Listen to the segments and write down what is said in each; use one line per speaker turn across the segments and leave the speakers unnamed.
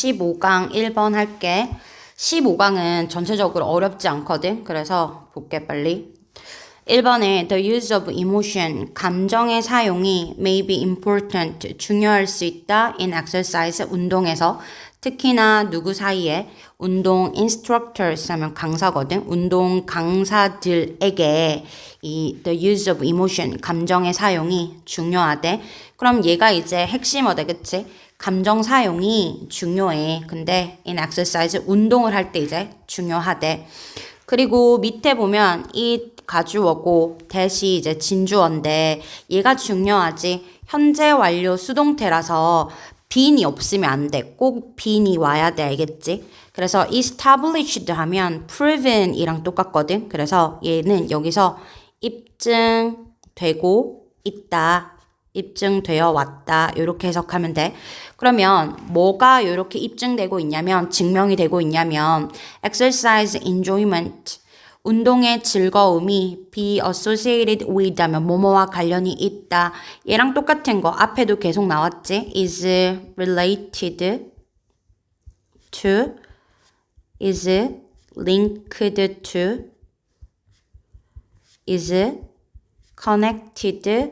15강 1번 할게. 15강은 전체적으로 어렵지 않거든. 그래서 볼게 빨리. 1번에 the use of emotion, 감정의 사용이 may be important, 중요할 수 있다 in exercise, 운동에서. 특히나 누구 사이에? 운동 instructors 하면 강사거든. 운동 강사들에게 이 the use of emotion, 감정의 사용이 중요하대. 그럼 얘가 이제 핵심어다, 그치? 감정 사용이 중요해. 근데 in exercise, 운동을 할 때 이제 중요하대. 그리고 밑에 보면 이 가주어고 대시 이제 진주어인데 얘가 중요하지. 현재 완료 수동태라서 being이 없으면 안 돼. 꼭 being이 와야 돼. 알겠지? 그래서 established 하면 proven이랑 똑같거든. 그래서 얘는 여기서 입증되고 있다. 입증되어 왔다. 이렇게 해석하면 돼. 그러면 뭐가 이렇게 입증되고 있냐면, 증명이 되고 있냐면 exercise enjoyment, 운동의 즐거움이 be associated with 하면 뭐뭐와 관련이 있다. 얘랑 똑같은 거 앞에도 계속 나왔지. is related to, is linked to, is connected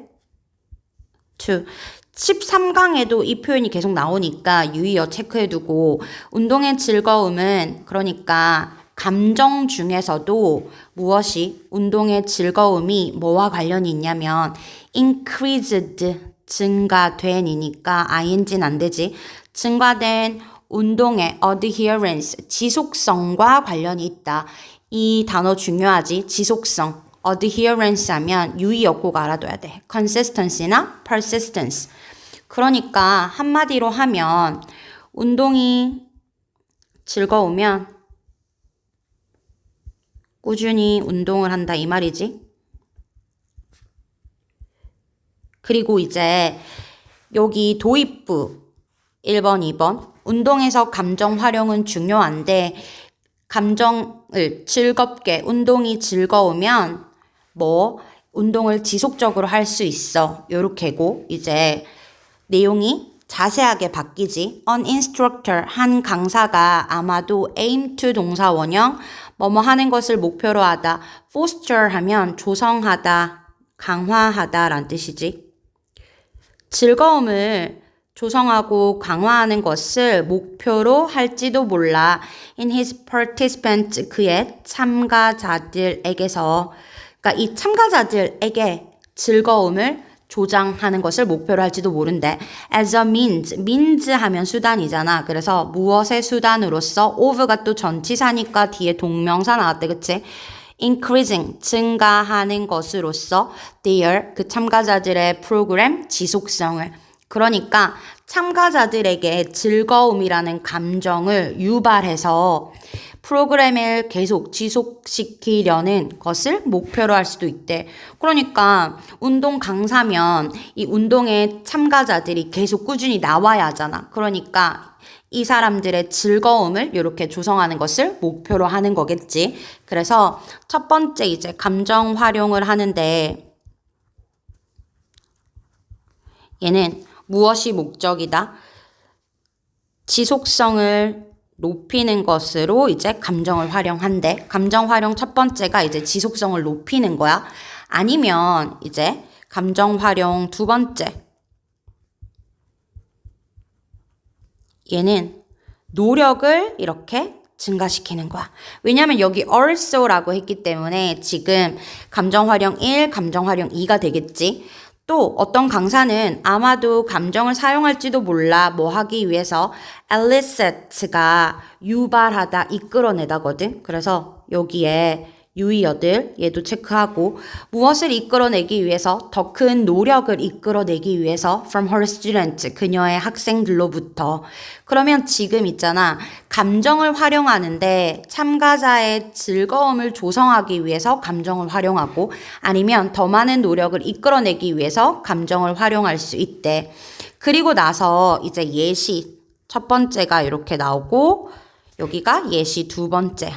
to. 13강에도 이 표현이 계속 나오니까 유의어 체크해두고, 운동의 즐거움은 그러니까 감정 중에서도 무엇이 운동의 즐거움이 뭐와 관련이 있냐면 increased, 증가된이니까 ing는 안 되지. 증가된 운동의 adherence, 지속성과 관련이 있다. 이 단어 중요하지. 지속성. adherence 하면 유의어 꼭 알아둬야 돼. consistency나 persistence. 그러니까 한마디로 하면 운동이 즐거우면 꾸준히 운동을 한다 이 말이지. 그리고 이제 여기 도입부 1번, 2번 운동에서 감정 활용은 중요한데 감정을 즐겁게 운동이 즐거우면 뭐 운동을 지속적으로 할 수 있어. 요렇게고 이제 내용이 자세하게 바뀌지. An instructor, 한 강사가 아마도 aim to 동사 원형 뭐뭐 하는 것을 목표로 하다. foster 하면 조성하다, 강화하다 라는 뜻이지. 즐거움을 조성하고 강화하는 것을 목표로 할지도 몰라. In his participants, 그의 참가자들에게서. 그러니까 이 참가자들에게 즐거움을 조장하는 것을 목표로 할지도 모른대. As a means, means 하면 수단이잖아. 그래서 무엇의 수단으로서, of가 또 전치사니까 뒤에 동명사 나왔대, 그치? increasing, 증가하는 것으로서 their, 그 참가자들의 프로그램 지속성을. 그러니까 참가자들에게 즐거움이라는 감정을 유발해서 프로그램을 계속 지속시키려는 것을 목표로 할 수도 있대. 그러니까 운동 강사면 이 운동에 참가자들이 계속 꾸준히 나와야 하잖아. 그러니까 이 사람들의 즐거움을 이렇게 조성하는 것을 목표로 하는 거겠지. 그래서 첫 번째 이제 감정 활용을 하는데 얘는 무엇이 목적이다? 지속성을 높이는 것으로 이제 감정을 활용한대. 감정 활용 첫 번째가 이제 지속성을 높이는 거야. 아니면 이제 감정 활용 두 번째. 얘는 노력을 이렇게 증가시키는 거야. 왜냐면 여기 also라고 했기 때문에 지금 감정 활용 1, 감정 활용 2가 되겠지. 또 어떤 강사는 아마도 감정을 사용할지도 몰라 뭐 하기 위해서 elicit가 유발하다, 이끌어내다거든. 그래서 여기에 유의어들 얘도 체크하고 무엇을 이끌어내기 위해서 더 큰 노력을 이끌어내기 위해서 from her students, 그녀의 학생들로부터. 그러면 지금 있잖아. 감정을 활용하는데 참가자의 즐거움을 조성하기 위해서 감정을 활용하고 아니면 더 많은 노력을 이끌어내기 위해서 감정을 활용할 수 있대. 그리고 나서 이제 예시 첫 번째가 이렇게 나오고 여기가 예시 두 번째.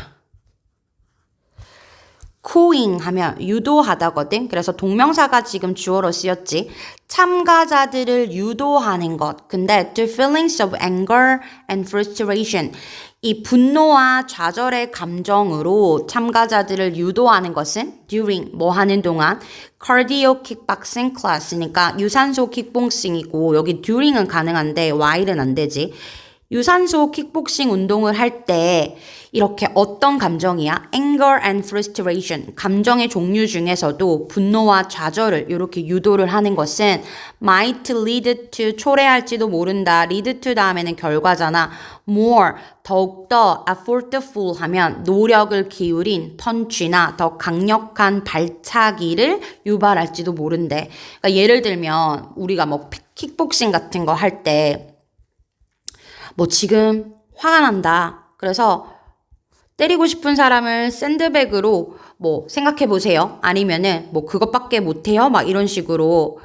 cooing 하면 유도하다거든. 그래서 동명사가 지금 주어로 쓰였지. 참가자들을 유도하는 것. 근데 the feelings of anger and frustration. 이 분노와 좌절의 감정으로 참가자들을 유도하는 것은 during 뭐 하는 동안 cardio kickboxing class니까 유산소 킥복싱이고 여기 during은 가능한데 while은 안 되지. 유산소 킥복싱 운동을 할 때 이렇게 어떤 감정이야? anger and frustration. 감정의 종류 중에서도 분노와 좌절을 이렇게 유도를 하는 것은 might lead to 초래할지도 모른다. lead to 다음에는 결과잖아. more 더욱더 effortful 하면 노력을 기울인 펀치나 더 강력한 발차기를 유발할지도 모른대. 그러니까 예를 들면 우리가 뭐 킥복싱 같은 거 할 때 뭐 지금 화가 난다. 그래서 때리고 싶은 사람을 샌드백으로 뭐 생각해 보세요. 아니면은 뭐 그것밖에 못해요. 막 이런 식으로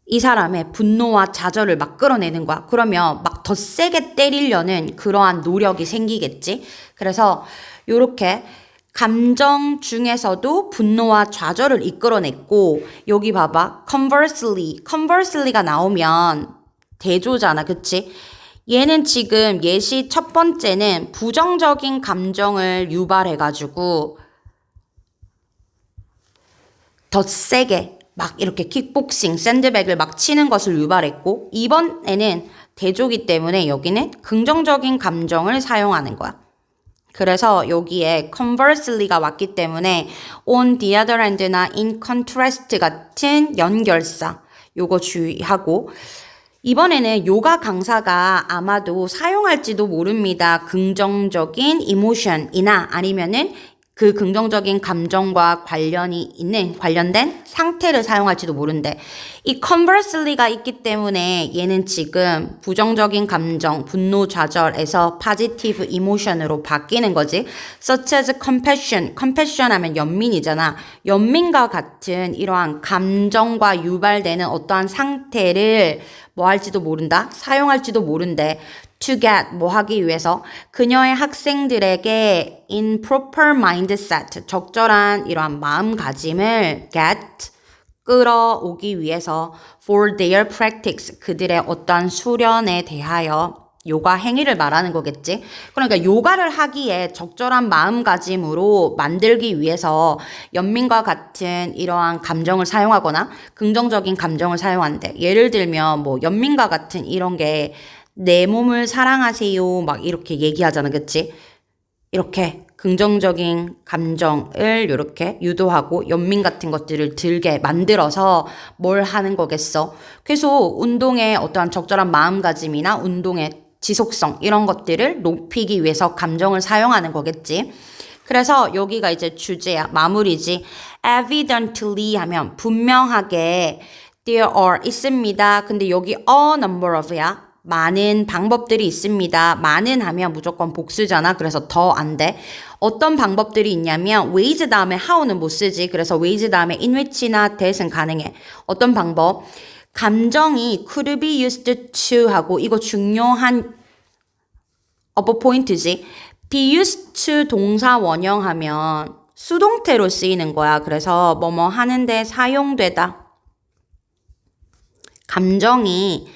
이 사람의 분노와 좌절을 막 끌어내는 거야. 그러면 막 더 세게 때리려는 그러한 노력이 생기겠지. 그래서 요렇게 감정 중에서도 분노와 좌절을 이끌어냈고 여기 봐봐. conversely가 나오면 대조잖아. 그치? 얘는 지금 예시 첫 번째는 부정적인 감정을 유발해가지고 더 세게 막 이렇게 킥복싱, 샌드백을 막 치는 것을 유발했고 이번에는 대조기 때문에 여기는 긍정적인 감정을 사용하는 거야. 그래서 여기에 conversely가 왔기 때문에 on the other hand나 in contrast 같은 연결사 요거 주의하고 이번에는 요가 강사가 아마도 사용할지도 모릅니다. 긍정적인 이모션이나 아니면은 그 긍정적인 감정과 관련된 상태를 사용할지도 모른대. 이 conversely가 있기 때문에 얘는 지금 부정적인 감정, 분노 좌절에서 positive emotion으로 바뀌는 거지. such as compassion 하면 연민이잖아. 연민과 같은 이러한 감정과 유발되는 어떠한 상태를 뭐 할지도 모른다? 사용할지도 모른대. to get 뭐 하기 위해서 그녀의 학생들에게 in proper mindset 적절한 이러한 마음가짐을 get 끌어오기 위해서 for their practice 그들의 어떠한 수련에 대하여 요가 행위를 말하는 거겠지. 그러니까 요가를 하기에 적절한 마음가짐으로 만들기 위해서 연민과 같은 이러한 감정을 사용하거나 긍정적인 감정을 사용한대. 예를 들면 뭐 연민과 같은 이런 게 내 몸을 사랑하세요 막 이렇게 얘기하잖아. 그치? 이렇게 긍정적인 감정을 이렇게 유도하고 연민 같은 것들을 들게 만들어서 뭘 하는 거겠어. 그래서 운동의 어떠한 적절한 마음가짐이나 운동의 지속성 이런 것들을 높이기 위해서 감정을 사용하는 거겠지. 그래서 여기가 이제 주제야. 마무리지. evidently 하면 분명하게 there are 있습니다. 근데 여기 a number of야. 많은 방법들이 있습니다. 많은 하면 무조건 복수잖아. 그래서 더 안 돼. 어떤 방법들이 있냐면 ways 다음에 how는 못 쓰지. 그래서 ways 다음에 in which나 that은 가능해. 어떤 방법? 감정이 could be used to 하고 이거 중요한 upper point지. be used to 동사 원형하면 수동태로 쓰이는 거야. 그래서 뭐뭐 하는데 사용되다. 감정이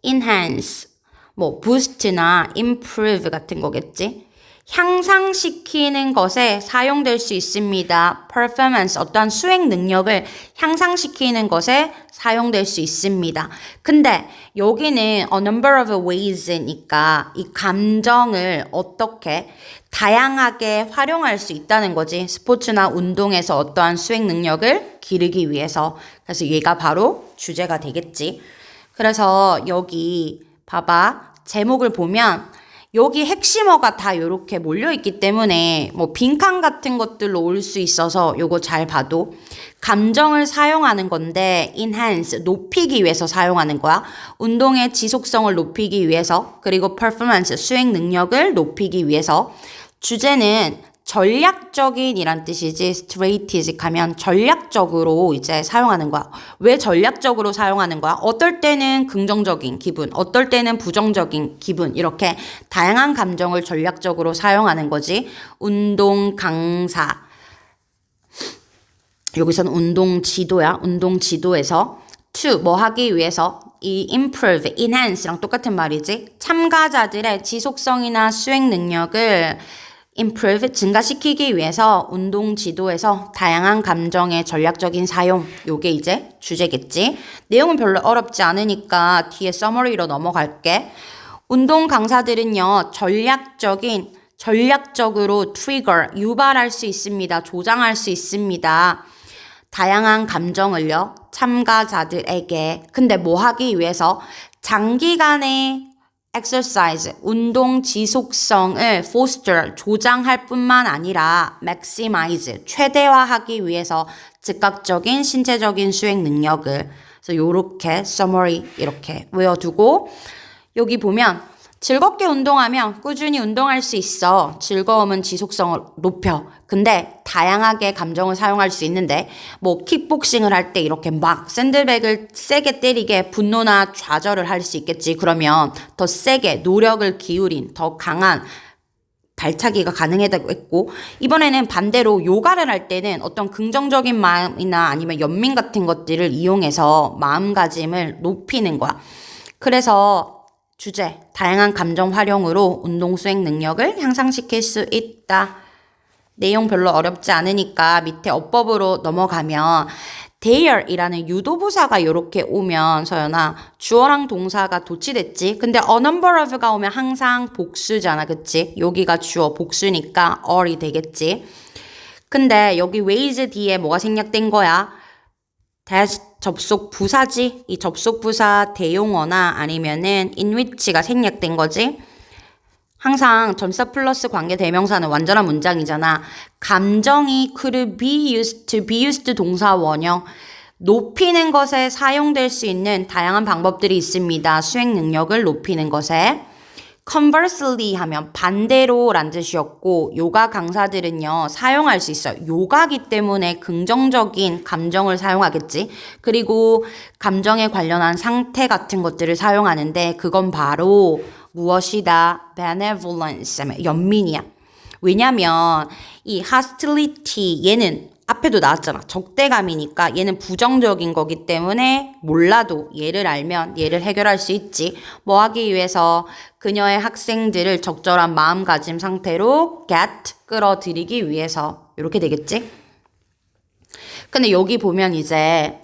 enhance, 뭐 boost나 improve 같은 거겠지. 향상시키는 것에 사용될 수 있습니다. performance, 어떠한 수행 능력을 향상시키는 것에 사용될 수 있습니다. 근데 여기는 a number of ways니까 이 감정을 어떻게 다양하게 활용할 수 있다는 거지. 스포츠나 운동에서 어떠한 수행 능력을 기르기 위해서. 그래서 얘가 바로 주제가 되겠지. 그래서 여기 봐봐. 제목을 보면 여기 핵심어가 다 이렇게 몰려있기 때문에 뭐 빈칸 같은 것들로 올 수 있어서 요거 잘 봐도 감정을 사용하는 건데 enhance, 높이기 위해서 사용하는 거야. 운동의 지속성을 높이기 위해서 그리고 performance, 수행 능력을 높이기 위해서 주제는 전략적인 이란 뜻이지 strategic 하면 전략적으로 이제 사용하는 거야. 왜 전략적으로 사용하는 거야? 어떨 때는 긍정적인 기분, 어떨 때는 부정적인 기분 이렇게 다양한 감정을 전략적으로 사용하는 거지. 운동 강사. 여기서는 운동 지도야. 운동 지도에서 to 뭐 하기 위해서 이 improve, enhance랑 똑같은 말이지. 참가자들의 지속성이나 수행 능력을 improve, 증가시키기 위해서 운동 지도에서 다양한 감정의 전략적인 사용. 요게 이제 주제겠지. 내용은 별로 어렵지 않으니까 뒤에 summary로 넘어갈게. 운동 강사들은요, 전략적으로 trigger, 유발할 수 있습니다. 조장할 수 있습니다. 다양한 감정을요, 참가자들에게. 근데 뭐 하기 위해서? 장기간의 exercise, 운동 지속성을 foster, 조장할 뿐만 아니라 maximize, 최대화하기 위해서 즉각적인 신체적인 수행 능력을. 그래서 요렇게 summary 이렇게 외워두고 여기 보면 즐겁게 운동하면 꾸준히 운동할 수 있어. 즐거움은 지속성을 높여. 근데 다양하게 감정을 사용할 수 있는데 뭐 킥복싱을 할 때 이렇게 막 샌드백을 세게 때리게 분노나 좌절을 할 수 있겠지. 그러면 더 세게 노력을 기울인 더 강한 발차기가 가능했고 이번에는 반대로 요가를 할 때는 어떤 긍정적인 마음이나 아니면 연민 같은 것들을 이용해서 마음가짐을 높이는 거야. 그래서 주제, 다양한 감정 활용으로 운동 수행 능력을 향상시킬 수 있다. 내용 별로 어렵지 않으니까 밑에 어법으로 넘어가면 there이라는 유도부사가 이렇게 오면 서연아 주어랑 동사가 도치됐지. 근데 a number of가 오면 항상 복수잖아. 그치? 여기가 주어 복수니까 are이 되겠지. 근데 여기 ways 뒤에 뭐가 생략된 거야? 접속 부사지. 이 접속 부사 대용어나 아니면은 in which가 생략된 거지. 항상 전사 플러스 관계 대명사는 완전한 문장이잖아. 감정이 could be used, to be used 동사 원형. 높이는 것에 사용될 수 있는 다양한 방법들이 있습니다. 수행 능력을 높이는 것에. conversely 하면 반대로 란 뜻이었고 요가 강사들은요 사용할 수 있어요. 요가기 때문에 긍정적인 감정을 사용하겠지. 그리고 감정에 관련한 상태 같은 것들을 사용하는데 그건 바로 무엇이다? benevolence, 연민이야. 왜냐면 이 hostility 얘는 앞에도 나왔잖아. 적대감이니까 얘는 부정적인 거기 때문에 몰라도 얘를 알면 얘를 해결할 수 있지. 뭐 하기 위해서 그녀의 학생들을 적절한 마음가짐 상태로 get, 끌어들이기 위해서 이렇게 되겠지. 근데 여기 보면 이제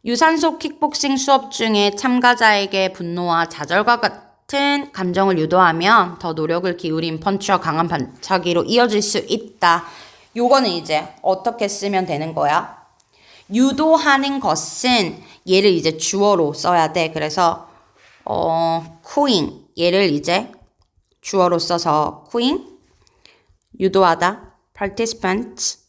유산소 킥복싱 수업 중에 참가자에게 분노와 좌절과 같은 감정을 유도하면 더 노력을 기울인 펀치와 강한 반차기로 이어질 수 있다. 요거는 이제 어떻게 쓰면 되는 거야? 유도하는 것은 얘를 이제 주어로 써야 돼. 그래서 cooing 얘를 이제 주어로 써서 cooing 유도하다 participants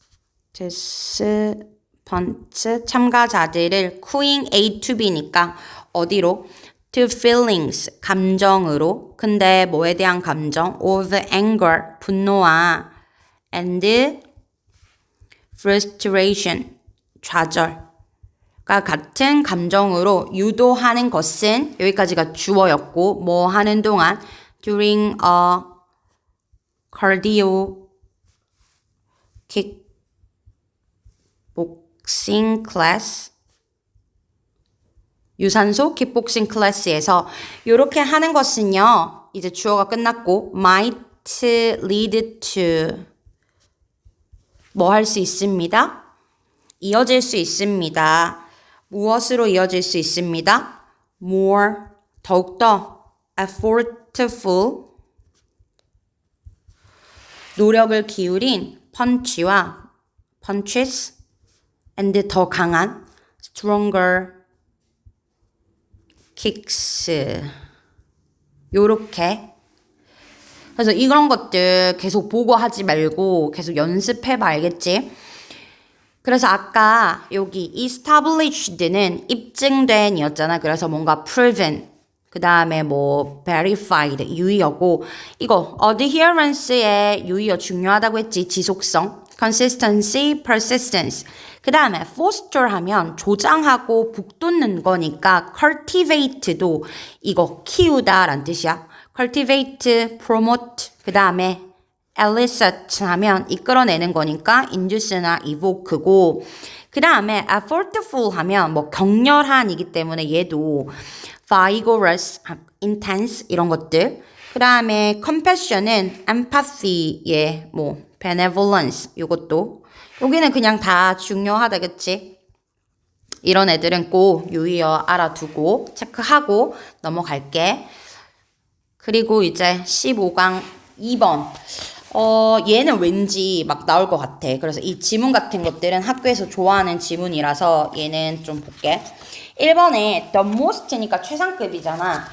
참가자들을 cooing A to B니까 어디로? to feelings 감정으로. 근데 뭐에 대한 감정? of anger 분노와 and frustration, 좌절과 같은 감정으로 유도하는 것은 여기까지가 주어였고 뭐 하는 동안 during a cardio kickboxing class 유산소 킥복싱 클래스에서 이렇게 하는 것은요 이제 주어가 끝났고 might lead to 뭐 할 수 있습니다? 이어질 수 있습니다. 무엇으로 이어질 수 있습니다? more, 더욱더 effortful, 노력을 기울인 punches, and 더 강한 stronger kicks. 요렇게 그래서 이런 것들 계속 보고 하지 말고 계속 연습해봐. 알겠지? 그래서 아까 여기 established는 입증된 이었잖아. 그래서 뭔가 proven 그 다음에 뭐 verified 유의어고 이거 adherence의 유의어 중요하다고 했지. 지속성, consistency, persistence. 그 다음에 foster 하면 조장하고 북돋는 거니까 cultivate도 이거 키우다 라는 뜻이야. cultivate, promote. 그 다음에 elicit 하면 이끌어내는 거니까 induce나 evoke고 그 다음에 effortful 하면 뭐 격렬한이기 때문에 얘도 vigorous, intense 이런 것들. 그 다음에 compassion은 empathy의 뭐 benevolence 이것도 여기는 그냥 다 중요하다 그치? 이런 애들은 꼭 유의어 알아두고 체크하고 넘어갈게. 그리고 이제 15강 2번. 얘는 왠지 막 나올 것 같아. 그래서 이 지문 같은 것들은 학교에서 좋아하는 지문이라서 얘는 좀 볼게. 1번에 the most니까 최상급이잖아.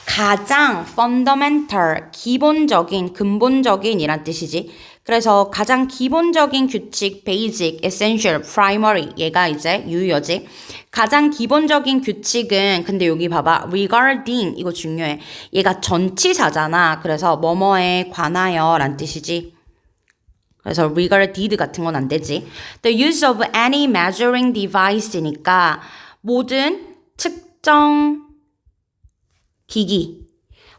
가장 fundamental, 기본적인, 근본적인 이란 뜻이지. 그래서 가장 기본적인 규칙, basic, essential, primary 얘가 이제 유의어지. 가장 기본적인 규칙은 근데 여기 봐봐. regarding 이거 중요해. 얘가 전치사잖아. 그래서 뭐뭐에 관하여 란 뜻이지. 그래서 regarded 같은 건 안 되지. The use of any measuring device니까 모든 측정 기기.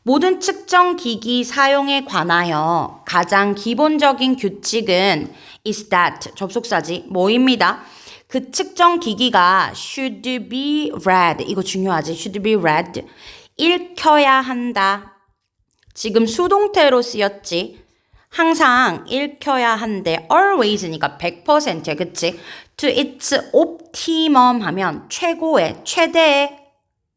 모든 측정 기기 사용에 관하여 가장 기본적인 규칙은 is that 접속사지 뭐입니다. 그 측정 기기가 should be read 이거 중요하지. should be read 읽혀야 한다. 지금 수동태로 쓰였지. 항상 읽혀야 한대. always니까 100%야 그치? to its optimum 하면 최고의 최대의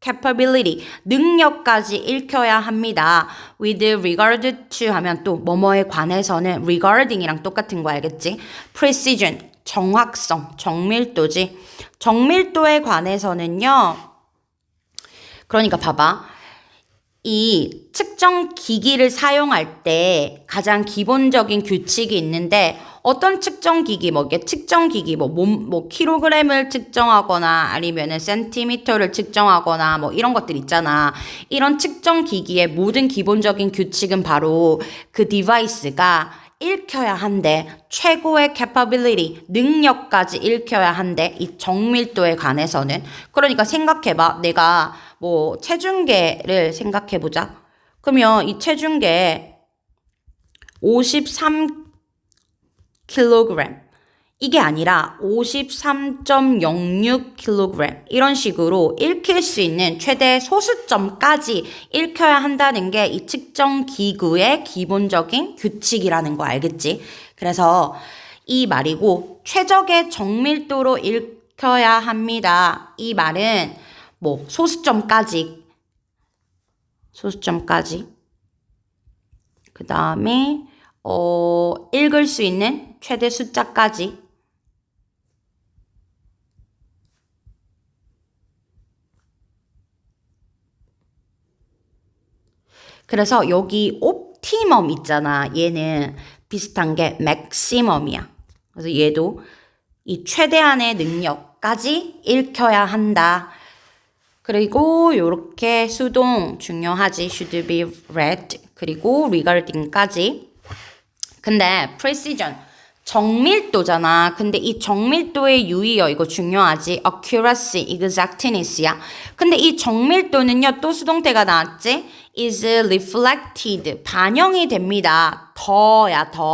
capability, 능력까지 읽혀야 합니다. with regard to 하면 또 뭐뭐에 관해서는 regarding이랑 똑같은 거 알겠지? precision, 정확성, 정밀도지. 정밀도에 관해서는요. 그러니까 봐봐. 이 측정 기기를 사용할 때 가장 기본적인 규칙이 있는데 어떤 측정 기기 측정 기기 뭐 킬로그램을 측정하거나 아니면은 센티미터를 측정하거나 뭐 이런 것들 있잖아. 이런 측정 기기의 모든 기본적인 규칙은 바로 그 디바이스가 읽혀야 한대. 최고의 capability, 능력까지 읽혀야 한대. 이 정밀도에 관해서는. 그러니까 생각해봐. 내가 뭐 체중계를 생각해보자. 그러면 이 체중계 53kg 이게 아니라 53.06kg 이런 식으로 읽힐 수 있는 최대 소수점까지 읽혀야 한다는 게 이 측정 기구의 기본적인 규칙이라는 거 알겠지? 그래서 이 말이고 최적의 정밀도로 읽혀야 합니다. 이 말은 뭐 소수점까지 그 다음에 읽을 수 있는 최대 숫자까지 그래서 여기 옵티멈 있잖아. 얘는 비슷한 게 맥시멈이야. 그래서 얘도 이 최대한의 능력까지 읽혀야 한다. 그리고 요렇게 수동 중요하지. should be read. 그리고 regarding까지. 근데 precision 정밀도잖아. 근데 이 정밀도의 유의어 이거 중요하지. accuracy, exactness야. 근데 이 정밀도는요. 또 수동태가 나왔지. is reflected. 반영이 됩니다. 더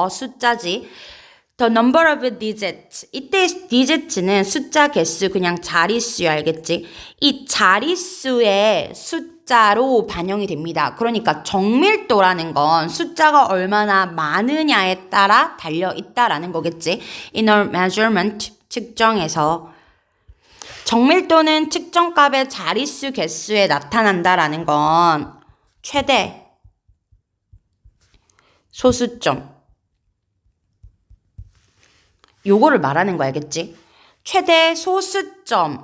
숫자지. The number of digits. 이때 digits는 숫자 개수 그냥 자릿수야 알겠지? 이 자릿수의 숫자로 반영이 됩니다. 그러니까 정밀도라는 건 숫자가 얼마나 많으냐에 따라 달려있다라는 거겠지? Inner measurement, 측정에서. 정밀도는 측정값의 자릿수 개수에 나타난다라는 건 최대 소수점. 요거를 말하는 거 알겠지? 최대 소수점을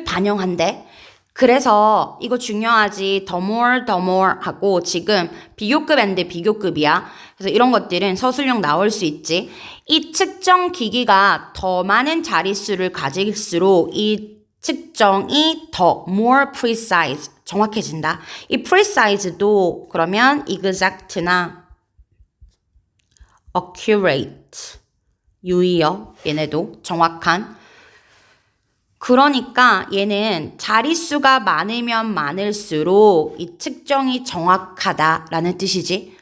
반영한대. 그래서 이거 중요하지. the more 하고 지금 비교급 and 비교급이야. 그래서 이런 것들은 서술형 나올 수 있지. 이 측정 기기가 더 많은 자릿수를 가질수록 이 측정이 더 more precise, 정확해진다. 이 precise도 그러면 exact나 accurate, 유의어, 얘네도 정확한. 그러니까 얘는 자릿수가 많으면 많을수록 이 측정이 정확하다라는 뜻이지.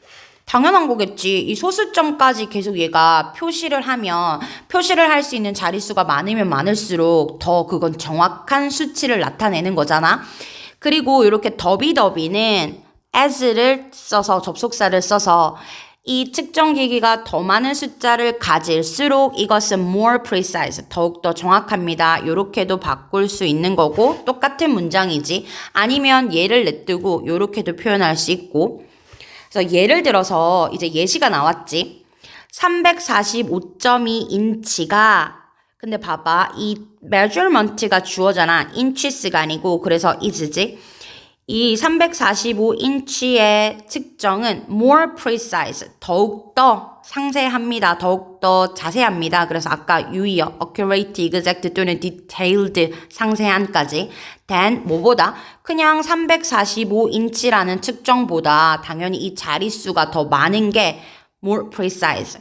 당연한 거겠지. 이 소수점까지 계속 얘가 표시를 하면 표시를 할 수 있는 자릿수가 많으면 많을수록 더 그건 정확한 수치를 나타내는 거잖아. 그리고 이렇게 더비더비는 as를 써서 접속사를 써서 이 측정기기가 더 많은 숫자를 가질수록 이것은 more precise, 더욱더 정확합니다. 이렇게도 바꿀 수 있는 거고 똑같은 문장이지. 아니면 얘를 냅두고 이렇게도 표현할 수 있고. 그래서 예를 들어서 이제 예시가 나왔지. 345.2인치가 근데 봐봐. 이 measurement가 주어잖아. inches가 아니고 그래서 is지. 이 345인치의 측정은 more precise, 더욱더 상세합니다. 더욱더 자세합니다. 그래서 아까 유의어, accurate, exact 또는 detailed, 상세한까지 than 뭐보다 그냥 345인치라는 측정보다 당연히 이 자릿수가 더 많은 게 more precise.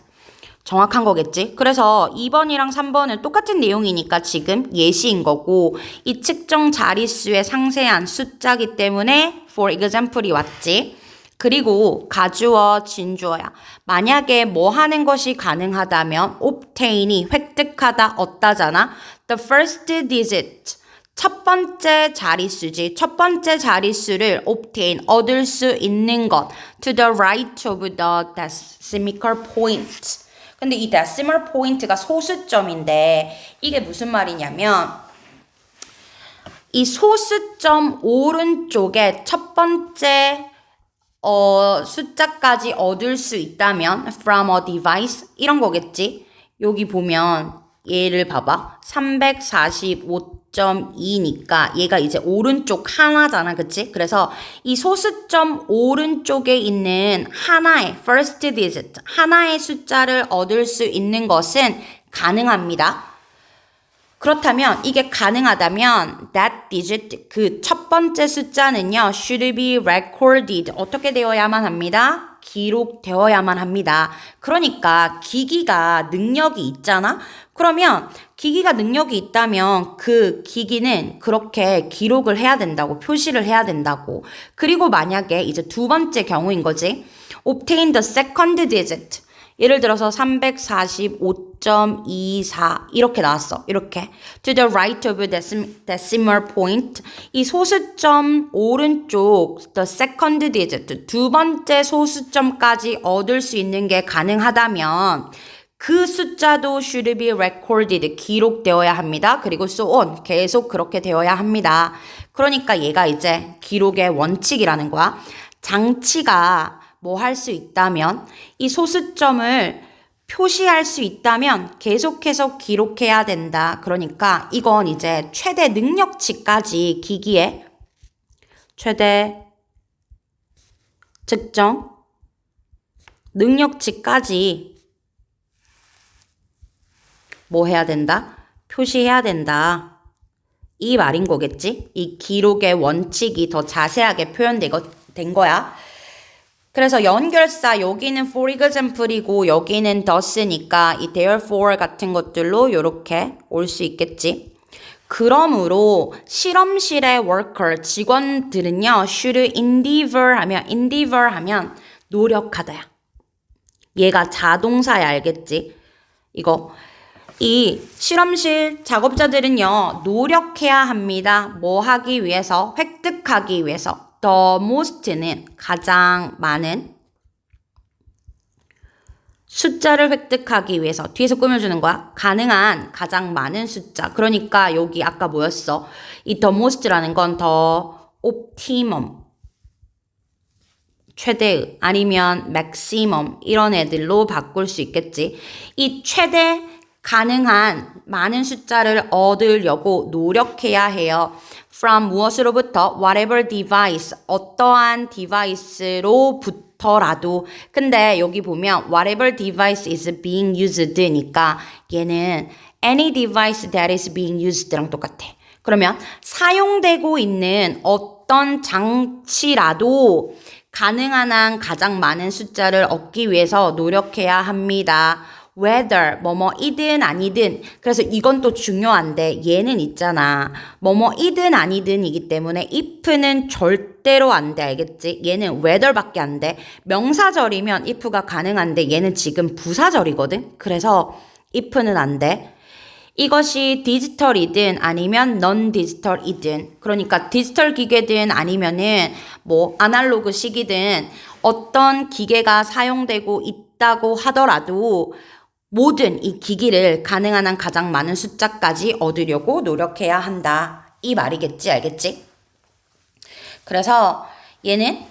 정확한 거겠지? 그래서 2번이랑 3번은 똑같은 내용이니까 지금 예시인 거고 이 측정 자릿수의 상세한 숫자기 때문에 for example이 왔지. 그리고 가주어, 진주어야. 만약에 뭐 하는 것이 가능하다면 obtain이 획득하다, 얻다잖아. The first digit. 첫 번째 자릿수지. 첫 번째 자릿수를 obtain, 얻을 수 있는 것. To the right of the decimal point. 근데 이 decimal point가 소수점인데 이게 무슨 말이냐면 이 소수점 오른쪽에 첫 번째 숫자까지 얻을 수 있다면 from a device 이런 거겠지. 여기 보면 얘를 봐봐. 345.2니까 얘가 이제 오른쪽 하나잖아. 그치? 그래서 이 소수점 오른쪽에 있는 하나의 first digit, 하나의 숫자를 얻을 수 있는 것은 가능합니다. 그렇다면 이게 가능하다면 that digit, 그 첫 번째 숫자는요 should be recorded, 어떻게 되어야만 합니다? 기록되어야만 합니다. 그러니까 기기가 능력이 있잖아? 그러면 기기가 능력이 있다면 그 기기는 그렇게 기록을 해야 된다고, 표시를 해야 된다고. 그리고 만약에 이제 두 번째 경우인 거지. obtain the second digit. 예를 들어서 345.24 이렇게 나왔어. 이렇게. To the right of decimal point. 이 소수점 오른쪽 the second digit, 두 번째 소수점까지 얻을 수 있는 게 가능하다면 그 숫자도 should be recorded, 기록되어야 합니다. 그리고 so on, 계속 그렇게 되어야 합니다. 그러니까 얘가 이제 기록의 원칙이라는 거야. 장치가 뭐 할 수 있다면, 이 소수점을 표시할 수 있다면 계속해서 기록해야 된다. 그러니까 이건 이제 최대 능력치까지 기기의 최대 측정 능력치까지 뭐 해야 된다? 표시해야 된다. 이 말인 거겠지? 이 기록의 원칙이 더 자세하게 표현된 거야. 그래서 연결사 여기는 for example이고 여기는 thus니까 이 therefore 같은 것들로 이렇게 올 수 있겠지. 그러므로 실험실의 worker, 직원들은요 should endeavor 하면 노력하다야. 얘가 자동사야, 알겠지? 이거 이 실험실 작업자들은요 노력해야 합니다. 뭐 하기 위해서? 획득하기 위해서. The most는 가장 많은 숫자를 획득하기 위해서. 뒤에서 꾸며주는 거야. 가능한 가장 많은 숫자. 그러니까 여기 아까 뭐였어? 이 the most라는 건 the optimum, 최대의, 아니면 maximum 이런 애들로 바꿀 수 있겠지. 이 최대 가능한 많은 숫자를 얻으려고 노력해야 해요. From 무엇으로부터? Whatever device, 어떠한 디바이스로부터라도. 근데 여기 보면 whatever device is being used니까 얘는 any device that is being used랑 똑같아. 그러면 사용되고 있는 어떤 어떤 장치라도 가능한 한 가장 많은 숫자를 얻기 위해서 노력해야 합니다. whether 뭐뭐이든 아니든. 그래서 이건 또 중요한데 얘는 있잖아. 뭐뭐이든 아니든이기 때문에 if는 절대로 안 돼. 알겠지? 얘는 whether밖에 안 돼. 명사절이면 if가 가능한데 얘는 지금 부사절이거든. 그래서 if는 안 돼. 이것이 디지털이든 아니면 넌 디지털이든, 그러니까 디지털 기계든 아니면은 뭐 아날로그 시기든 어떤 기계가 사용되고 있다고 하더라도 모든 이 기기를 가능한 한 가장 많은 숫자까지 얻으려고 노력해야 한다. 이 말이겠지, 알겠지? 그래서 얘는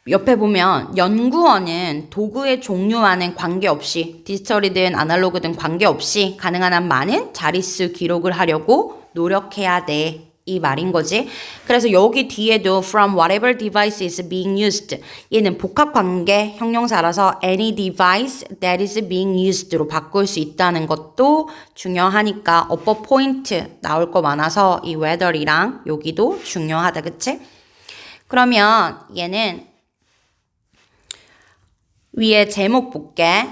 옆에 보면 연구원은 도구의 종류와는 관계없이 디지털이든 아날로그든 관계없이 가능한 한 많은 자릿수 기록을 하려고 노력해야 돼. 이 말인 거지. 그래서 여기 뒤에도 from whatever device is being used, 얘는 복합관계 형용사라서 any device that is being used로 바꿀 수 있다는 것도 중요하니까 어법 포인트 나올 거 많아서 이 whether이랑 여기도 중요하다. 그치? 그러면 얘는 위에 제목 볼게.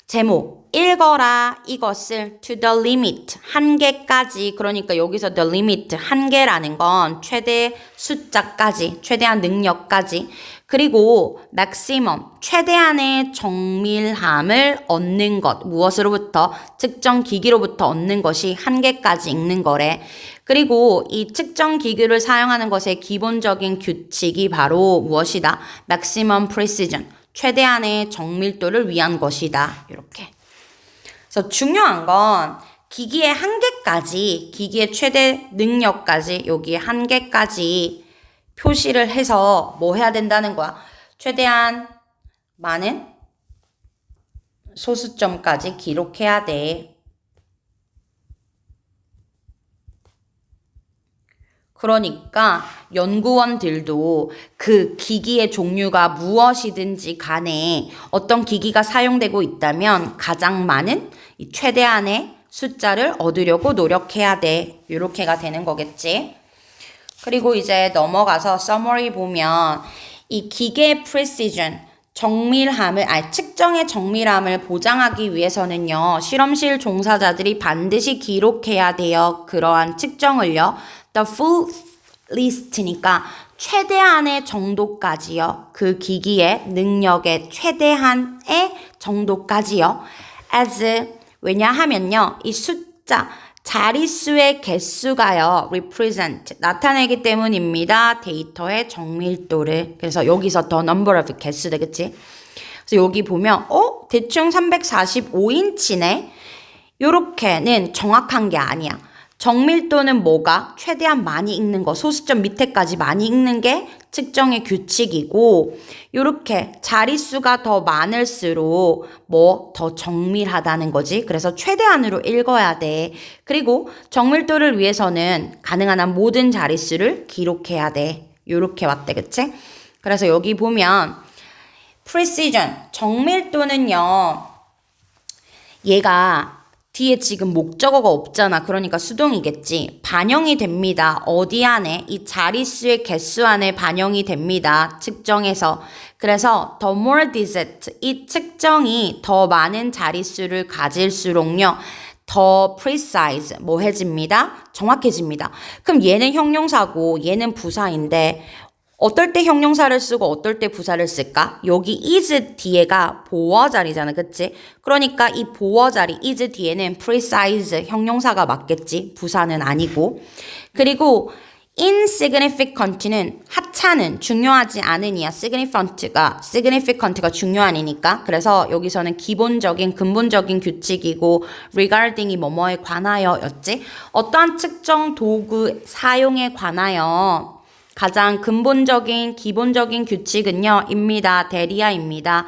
제목. 읽어라 이것을 to the limit. 한계까지. 그러니까 여기서 the limit. 한계라는 건 최대 숫자까지. 최대한 능력까지. 그리고 maximum. 최대한의 정밀함을 얻는 것. 무엇으로부터? 측정 기기로부터 얻는 것이 한계까지 읽는 거래. 그리고 이 측정 기기를 사용하는 것의 기본적인 규칙이 바로 무엇이다? maximum precision. 최대한의 정밀도를 위한 것이다. 이렇게. 그래서 중요한 건 기기의 한계까지, 기기의 최대 능력까지, 여기 한계까지 표시를 해서 뭐 해야 된다는 거야? 최대한 많은 소수점까지 기록해야 돼. 그러니까 연구원들도 그 기기의 종류가 무엇이든지 간에 어떤 기기가 사용되고 있다면 가장 많은 이 최대한의 숫자를 얻으려고 노력해야 돼. 이렇게가 되는 거겠지. 그리고 이제 넘어가서 summary 보면 이 기계의 precision, 정밀함을, 측정의 정밀함을 보장하기 위해서는요, 실험실 종사자들이 반드시 기록해야 돼요. 그러한 측정을요. The full list니까 최대한의 정도까지요. 그 기기의 능력의 최대한의 정도까지요. As 왜냐하면요. 이 숫자 자릿수의 개수가요. represent 나타내기 때문입니다. 데이터의 정밀도를. 그래서 여기서 the number of 개수 되겠지. 그래서 여기 보면 대충 345인치네. 요렇게는 정확한 게 아니야. 정밀도는 뭐가? 최대한 많이 읽는 거, 소수점 밑에까지 많이 읽는 게 측정의 규칙이고, 요렇게 자릿수가 더 많을수록 뭐 더 정밀하다는 거지. 그래서 최대한으로 읽어야 돼. 그리고 정밀도를 위해서는 가능한 한 모든 자릿수를 기록해야 돼. 요렇게 왔대, 그치? 그래서 여기 보면 precision, 정밀도는요, 얘가 뒤에 지금 목적어가 없잖아. 그러니까 수동이겠지. 반영이 됩니다. 어디 안에? 이 자릿수의 개수 안에 반영이 됩니다. 측정해서. 그래서 the more digit, 이 측정이 더 많은 자릿수를 가질수록요. 더 precise, 뭐해집니다? 정확해집니다. 그럼 얘는 형용사고 얘는 부사인데 어떨 때 형용사를 쓰고 어떨 때 부사를 쓸까? 여기 is 뒤에가 보어 자리잖아. 그치? 그러니까 이 보어 자리 is 뒤에는 precise 형용사가 맞겠지. 부사는 아니고. 그리고 insignificant는 하찮은, 중요하지 않으니야. significant가 중요한이니까. 그래서 여기서는 기본적인, 근본적인 규칙이고 regarding이 뭐뭐에 관하여 였지. 어떠한 측정 도구 사용에 관하여 가장 근본적인 기본적인 규칙은요. 입니다. 대리아입니다.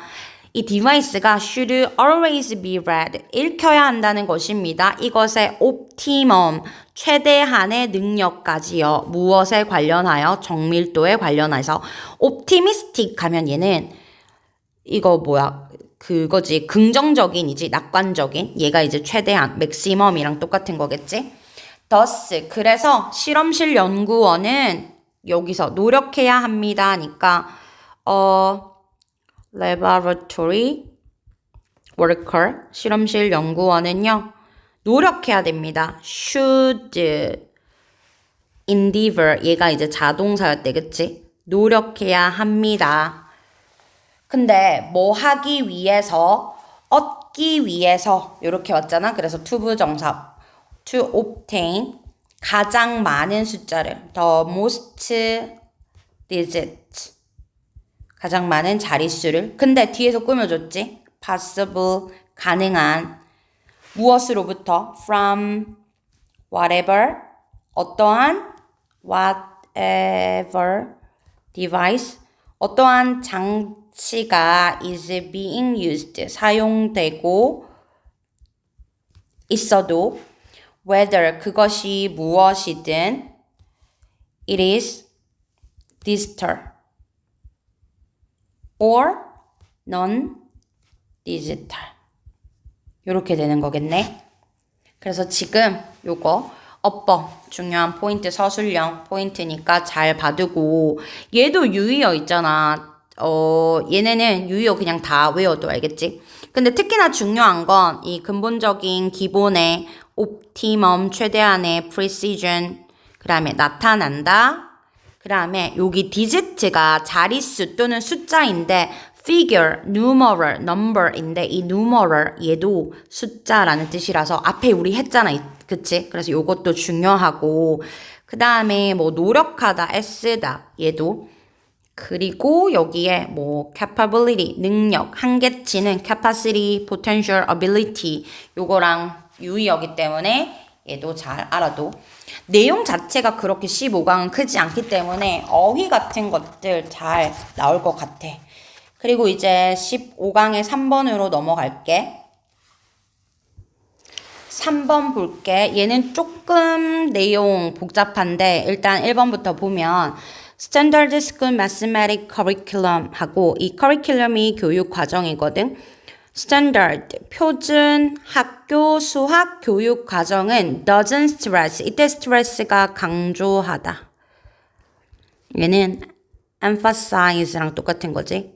이 디바이스가 should always be read. 읽혀야 한다는 것입니다. 이것의 optimum, 최대한의 능력까지요. 무엇에 관련하여? 정밀도에 관련해서. optimistic 하면 얘는 이거 뭐야? 그거지. 긍정적인이지. 낙관적인. 얘가 이제 최대한, maximum이랑 똑같은 거겠지? thus, 그래서 실험실 연구원은 여기서 노력해야 합니다 하니까 laboratory worker 실험실 연구원은요 노력해야 됩니다. should endeavor 얘가 이제 자동사였대 그치? 노력해야 합니다. 근데 뭐 하기 위해서 얻기 위해서 이렇게 왔잖아. 그래서 to 부정사 to obtain 가장 많은 숫자를 the most digit 가장 많은 자릿수를 근데 뒤에서 꾸며줬지. possible 가능한 무엇으로부터 from whatever 어떠한 whatever device 어떠한 장치가 is being used 사용되고 있어도 whether 그것이 무엇이든 it is digital or non-digital 이렇게 되는 거겠네. 그래서 지금 요거 어법 중요한 포인트 서술형 포인트니까 잘 봐두고 얘도 유의어 있잖아. 얘네는 유의어 그냥 다 외워도 알겠지? 근데 특히나 중요한 건 이 근본적인 기본의 optimum 최대한의 precision 그 다음에 나타난다. 그 다음에 여기 digit가 자릿수 또는 숫자인데 figure, numeral, number인데 이 numeral 얘도 숫자라는 뜻이라서 앞에 우리 했잖아. 그치? 그래서 요것도 중요하고 그 다음에 뭐 노력하다, 애쓰다 얘도 그리고 여기에 뭐 capability, 능력, 한계치는 capacity, potential, ability 요거랑 유의어기 때문에 얘도 잘 알아도 내용 자체가 그렇게 15강은 크지 않기 때문에 어휘 같은 것들 잘 나올 것 같아. 그리고 이제 15강의 3번으로 넘어갈게. 3번 볼게. 얘는 조금 내용 복잡한데 일단 1번부터 보면 Standard School Mathematics Curriculum 하고 이 커리큘럼이 교육 과정이거든. Standard, 표준 학교 수학 교육 과정은 doesn't stress, 이때 스트레스가 강조하다. 얘는 emphasize랑 똑같은 거지.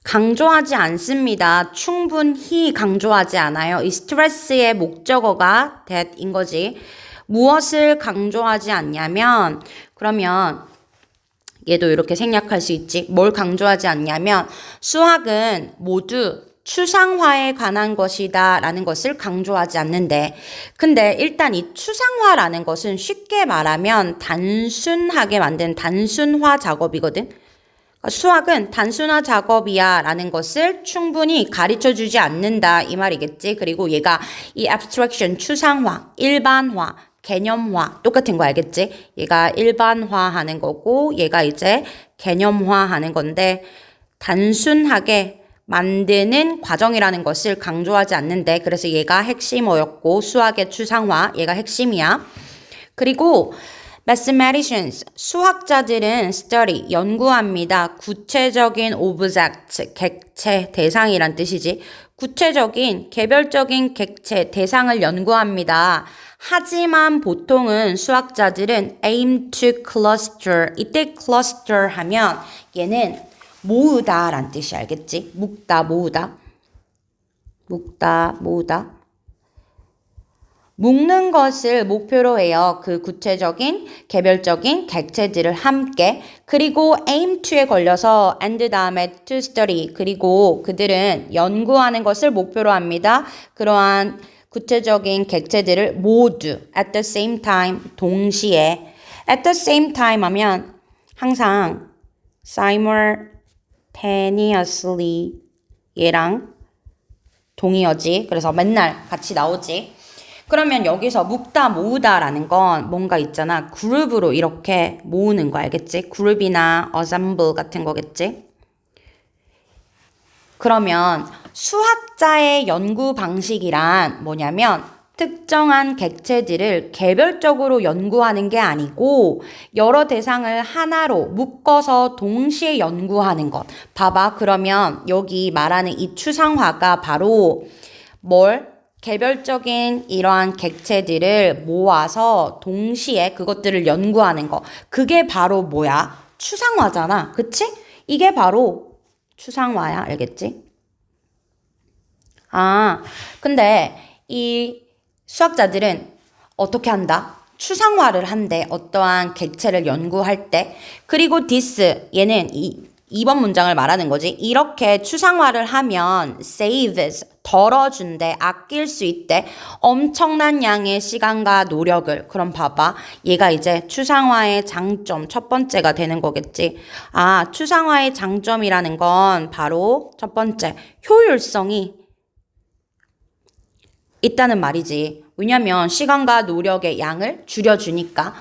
강조하지 않습니다. 충분히 강조하지 않아요. 이 스트레스의 목적어가 that인 거지. 무엇을 강조하지 않냐면 그러면 얘도 이렇게 생략할 수 있지. 뭘 강조하지 않냐면 수학은 모두 추상화에 관한 것이다 라는 것을 강조하지 않는데 근데 일단 이 추상화라는 것은 쉽게 말하면 단순하게 만든 단순화 작업이거든. 그러니까 수학은 단순화 작업이야 라는 것을 충분히 가르쳐주지 않는다 이 말이겠지. 그리고 얘가 이 abstraction 추상화, 일반화, 개념화 똑같은 거 알겠지? 얘가 일반화하는 거고 얘가 이제 개념화하는 건데 단순하게 만드는 과정이라는 것을 강조하지 않는데 그래서 얘가 핵심어였고 수학의 추상화 얘가 핵심이야. 그리고 mathematicians 수학자들은 study 연구합니다. 구체적인 object 객체 대상이란 뜻이지. 구체적인 개별적인 객체 대상을 연구합니다. 하지만 보통은 수학자들은 aim to cluster 이때 cluster 하면 얘는 모으다 란 뜻이 알겠지? 묶다, 모으다. 묶다, 모으다. 묶는 것을 목표로 해요. 그 구체적인, 개별적인 객체들을 함께. 그리고 aim to에 걸려서 and 다음에 to study. 그리고 그들은 연구하는 것을 목표로 합니다. 그러한 구체적인 객체들을 모두 at the same time, 동시에. at the same time 하면 항상 simultaneously 얘랑 동의어지. 그래서 맨날 같이 나오지. 그러면 여기서 묶다 모으다라는 건 뭔가 있잖아. 그룹으로 이렇게 모으는 거 알겠지? 그룹이나 ensemble 같은 거겠지? 그러면 수학자의 연구 방식이란 뭐냐면 특정한 객체들을 개별적으로 연구하는 게 아니고 여러 대상을 하나로 묶어서 동시에 연구하는 것. 봐봐. 그러면 여기 말하는 이 추상화가 바로 뭘? 개별적인 이러한 객체들을 모아서 동시에 그것들을 연구하는 거. 그게 바로 뭐야? 추상화잖아. 그치? 이게 바로 추상화야. 알겠지? 아, 근데 이 수학자들은 어떻게 한다? 추상화를 한대. 어떠한 객체를 연구할 때. 그리고 this, 얘는 2번 문장을 말하는 거지. 이렇게 추상화를 하면 saves, 덜어준대, 아낄 수 있대. 엄청난 양의 시간과 노력을. 그럼 봐봐. 얘가 이제 추상화의 장점, 첫 번째가 되는 거겠지. 아, 추상화의 장점이라는 건 바로 첫 번째, 효율성이 있다는 말이지. 왜냐면 시간과 노력의 양을 줄여주니까.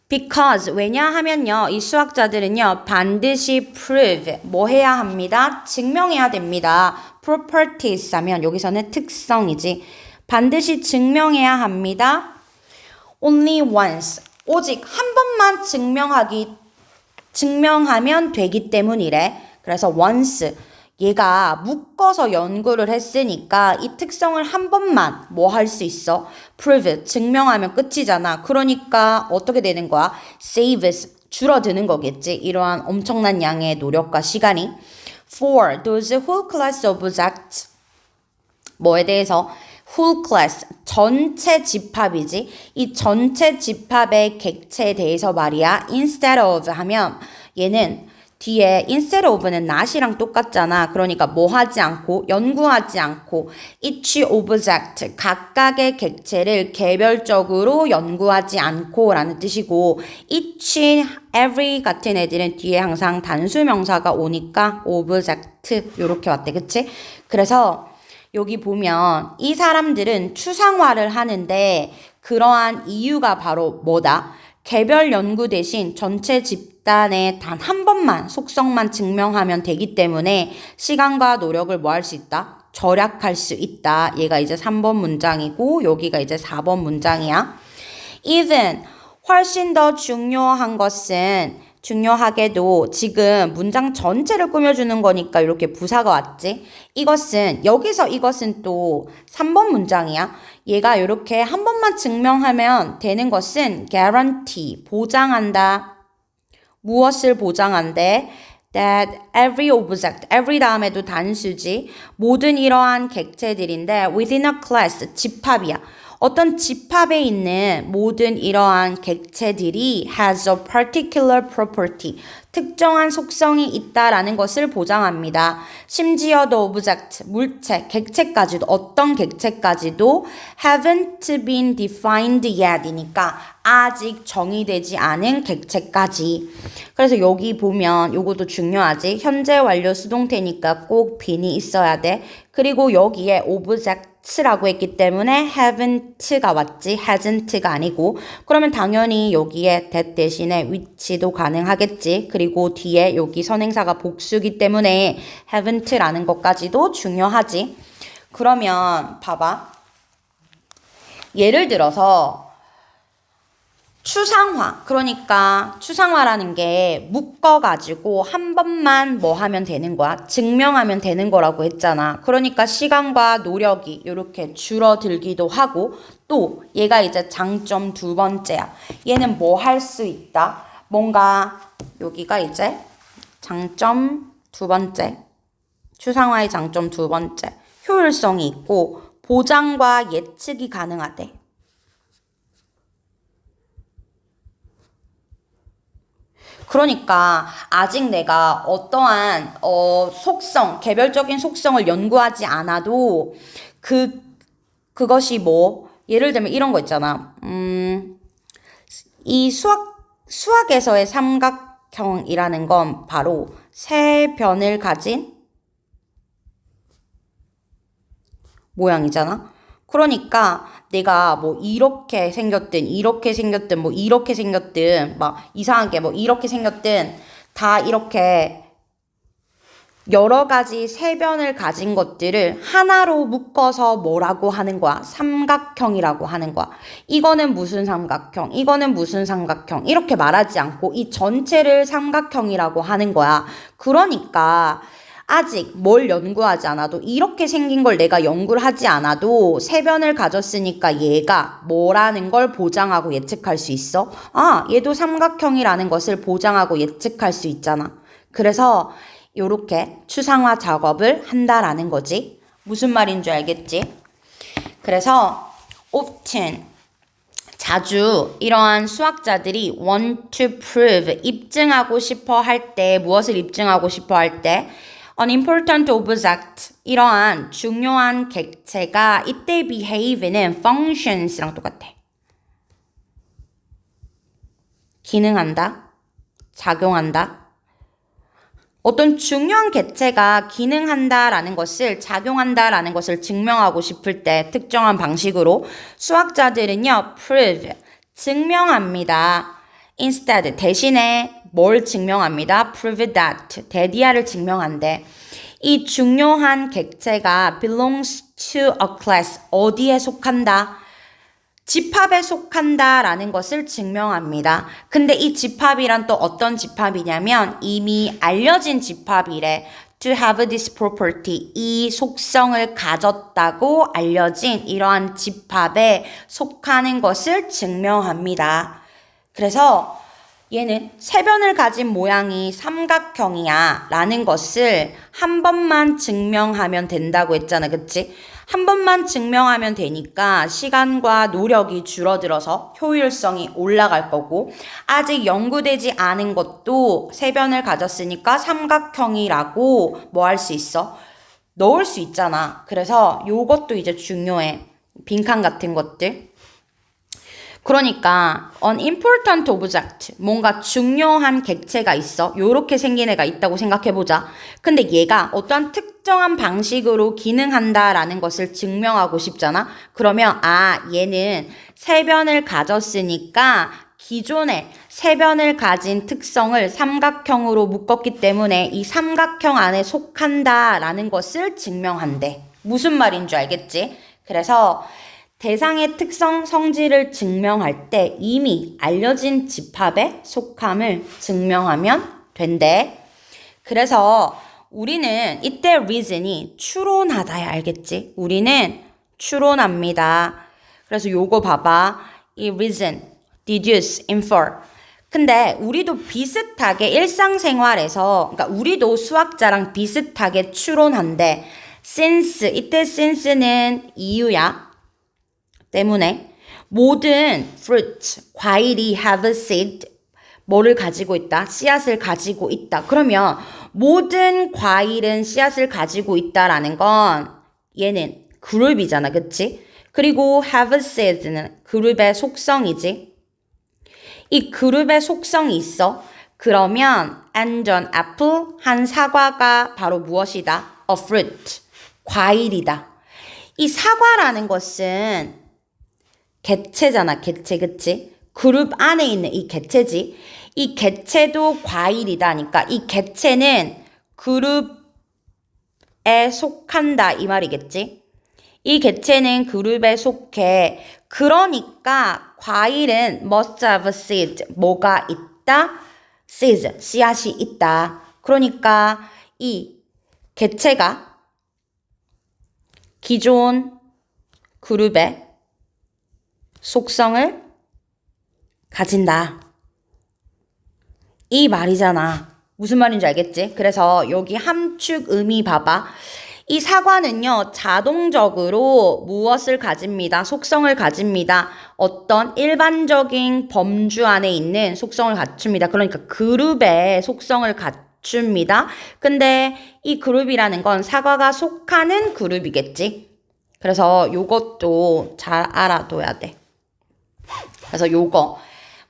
Because 왜냐하면요 이 수학자들은요 반드시 prove 뭐 해야 합니다? 증명해야 됩니다. properties 하면 여기서는 특성이지. 반드시 증명해야 합니다. only once 오직 한 번만 증명하면 되기 때문이래. 그래서 once 얘가 묶어서 연구를 했으니까 이 특성을 한 번만 뭐 할 수 있어? prove, 증명하면 끝이잖아. 그러니까 어떻게 되는 거야? saves, 줄어드는 거겠지. 이러한 엄청난 양의 노력과 시간이. For those whole class objects 뭐에 대해서? whole class, 전체 집합이지. 이 전체 집합의 객체에 대해서 말이야. instead of 하면 얘는 뒤에 instead of는 not이랑 똑같잖아. 그러니까 뭐 하지 않고 연구하지 않고 each object 각각의 객체를 개별적으로 연구하지 않고 라는 뜻이고 each, every 같은 애들은 뒤에 항상 단수명사가 오니까 object 요렇게 왔대. 그치? 그래서 여기 보면 이 사람들은 추상화를 하는데 그러한 이유가 바로 뭐다? 개별 연구 대신 전체 집단의 단 한 번만 속성만 증명하면 되기 때문에 시간과 노력을 뭐 할 수 있다? 절약할 수 있다. 얘가 이제 3번 문장이고 여기가 이제 4번 문장이야. even 훨씬 더 중요하게도 지금 문장 전체를 꾸며주는 거니까 이렇게 부사가 왔지. 이것은 또 3번 문장이야. 얘가 이렇게 한 번만 증명하면 되는 것은 guarantee, 보장한다. 무엇을 보장한대? That every object, every 다음에도 단수지. 모든 이러한 객체들인데 within a class, 집합이야. 어떤 집합에 있는 모든 이러한 객체들이 has a particular property, 특정한 속성이 있다라는 것을 보장합니다. 심지어 the object, 물체, 객체까지도 어떤 객체까지도 haven't been defined yet이니까 아직 정의되지 않은 객체까지. 그래서 여기 보면 요것도 중요하지. 현재 완료 수동태니까 꼭 bean이 있어야 돼. 그리고 여기에 object라고 했기 때문에 haven't가 왔지 hasn't가 아니고. 그러면 당연히 여기에 that 대신에 which도 가능하겠지. 그리고 뒤에 여기 선행사가 복수기 때문에 haven't라는 것까지도 중요하지. 그러면 봐봐. 예를 들어서 추상화. 그러니까 추상화라는 게 묶어가지고 한 번만 뭐 하면 되는 거야? 증명하면 되는 거라고 했잖아. 그러니까 시간과 노력이 이렇게 줄어들기도 하고 또 얘가 이제 장점 두 번째야. 얘는 뭐 할 수 있다? 뭔가 여기가 이제 장점 두 번째. 추상화의 장점 두 번째. 효율성이 있고 보장과 예측이 가능하대. 그러니까 아직 내가 어떠한 속성, 개별적인 속성을 연구하지 않아도 그것이 뭐 예를 들면 이런 거 있잖아. 이 수학에서의 삼각형이라는 건 바로 세 변을 가진 모양이잖아. 그러니까 내가 뭐 이렇게 생겼든 뭐 이렇게 생겼든 막 이상하게 뭐 이렇게 생겼든 다 이렇게 여러 가지 세변을 가진 것들을 하나로 묶어서 뭐라고 하는 거야? 삼각형이라고 하는 거야. 이거는 무슨 삼각형, 이거는 무슨 삼각형 이렇게 말하지 않고 이 전체를 삼각형이라고 하는 거야. 그러니까 아직 뭘 연구하지 않아도 이렇게 생긴 걸 내가 연구를 하지 않아도 세변을 가졌으니까 얘가 뭐라는 걸 보장하고 예측할 수 있어. 아, 얘도 삼각형이라는 것을 보장하고 예측할 수 있잖아. 그래서 요렇게 추상화 작업을 한다라는 거지. 무슨 말인 줄 알겠지? 그래서 often 자주 이러한 수학자들이 want to prove 입증하고 싶어 할 때 무엇을 입증하고 싶어 할 때 an important object 이러한 중요한 객체가 이때 behave는 functions랑 똑같아. 기능한다, 작용한다. 어떤 중요한 객체가 기능한다라는 것을 작용한다라는 것을 증명하고 싶을 때 특정한 방식으로 수학자들은요 prove 증명합니다. instead 대신에 뭘 증명합니다. prove that 대디아를 증명한대. 이 중요한 객체가 belongs to a class 어디에 속한다. 집합에 속한다라는 것을 증명합니다. 근데 이 집합이란 또 어떤 집합이냐면 이미 알려진 집합이래. To have this property, 이 속성을 가졌다고 알려진 이러한 집합에 속하는 것을 증명합니다. 그래서 얘는 세변을 가진 모양이 삼각형이야 라는 것을 한 번만 증명하면 된다고 했잖아. 그치? 한 번만 증명하면 되니까 시간과 노력이 줄어들어서 효율성이 올라갈 거고 아직 연구되지 않은 것도 세변을 가졌으니까 삼각형이라고 뭐 할 수 있어? 넣을 수 있잖아. 그래서 요것도 이제 중요해. 빈칸 같은 것들. 그러니까 an important object 뭔가 중요한 객체가 있어. 요렇게 생긴 애가 있다고 생각해보자. 근데 얘가 어떠한 특정한 방식으로 기능한다라는 것을 증명하고 싶잖아. 그러면 얘는 세변을 가졌으니까 기존에 세변을 가진 특성을 삼각형으로 묶었기 때문에 이 삼각형 안에 속한다라는 것을 증명한대. 무슨 말인 줄 알겠지? 그래서 대상의 특성 성질을 증명할 때 이미 알려진 집합의 속함을 증명하면 된대. 그래서 우리는 이때 reason이 추론하다야 알겠지? 우리는 추론합니다. 그래서 요거 봐봐. 이 reason, deduce, infer. 근데 우리도 비슷하게 일상생활에서 그러니까 우리도 수학자랑 비슷하게 추론한대. since, 이때 since는 이유야. 때문에 모든 fruit, 과일이 have a seed, 뭐를 가지고 있다? 씨앗을 가지고 있다. 그러면 모든 과일은 씨앗을 가지고 있다라는 건 얘는 그룹이잖아. 그치? 그리고 have a seed는 그룹의 속성이지. 이 그룹의 속성이 있어. 그러면 and an apple, 한 사과가 바로 무엇이다? a fruit, 과일이다. 이 사과라는 것은 개체잖아, 개체, 그치? 그룹 안에 있는 이 개체지. 이 개체도 과일이다니까 이 개체는 그룹에 속한다 이 말이겠지? 이 개체는 그룹에 속해. 그러니까 과일은 must have seed, 뭐가 있다? seed, 씨앗이 있다. 그러니까 이 개체가 기존 그룹에 속성을 가진다. 이 말이잖아. 무슨 말인지 알겠지? 그래서 여기 함축 의미 봐봐. 이 사과는요, 자동적으로 무엇을 가집니다. 속성을 가집니다. 어떤 일반적인 범주 안에 있는 속성을 갖춥니다. 그러니까 그룹의 속성을 갖춥니다. 근데 이 그룹이라는 건 사과가 속하는 그룹이겠지? 그래서 요것도 잘 알아둬야 돼. 그래서 요거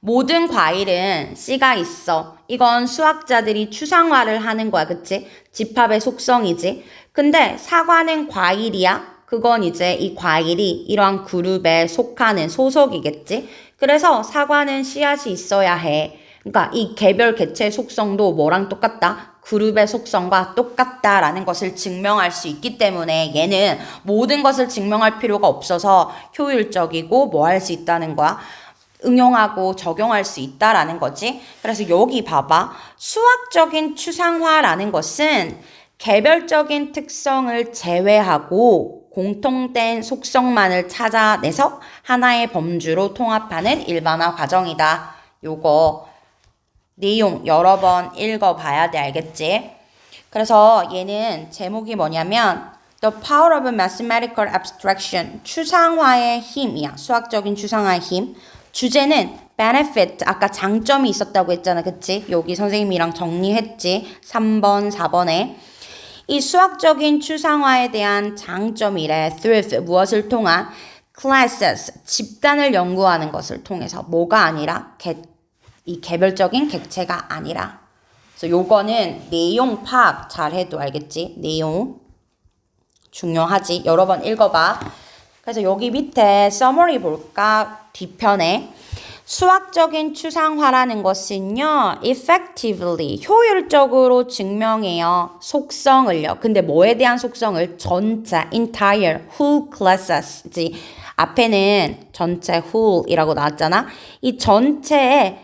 모든 과일은 씨가 있어. 이건 수학자들이 추상화를 하는 거야. 그치? 집합의 속성이지. 근데 사과는 과일이야. 그건 이제 이 과일이 이러한 그룹에 속하는 소속이겠지. 그래서 사과는 씨앗이 있어야 해. 그러니까 이 개별 개체 속성도 뭐랑 똑같다? 그룹의 속성과 똑같다라는 것을 증명할 수 있기 때문에 얘는 모든 것을 증명할 필요가 없어서 효율적이고 뭐 할 수 있다는 거야. 응용하고 적용할 수 있다라는 거지. 그래서 여기 봐봐. 수학적인 추상화라는 것은 개별적인 특성을 제외하고 공통된 속성만을 찾아내서 하나의 범주로 통합하는 일반화 과정이다. 요거 내용 여러 번 읽어봐야 돼. 알겠지? 그래서 얘는 제목이 뭐냐면 The Power of Mathematical Abstraction, 추상화의 힘이야. 수학적인 추상화의 힘. 주제는 benefit, 아까 장점이 있었다고 했잖아. 그치? 여기 선생님이랑 정리했지. 3번, 4번에. 이 수학적인 추상화에 대한 장점이래. through, 무엇을 통한? classes, 집단을 연구하는 것을 통해서. 뭐가 아니라? 이 개별적인 객체가 아니라. 그래서 요거는 내용 파악 잘 해도 알겠지? 내용 중요하지. 여러 번 읽어봐. 그래서 여기 밑에 summary 볼까? 뒤편에 수학적인 추상화라는 것은요, effectively, 효율적으로 증명해요. 속성을요. 근데 뭐에 대한 속성을? 전체, entire, whole classes. 앞에는 전체 whole이라고 나왔잖아. 이 전체의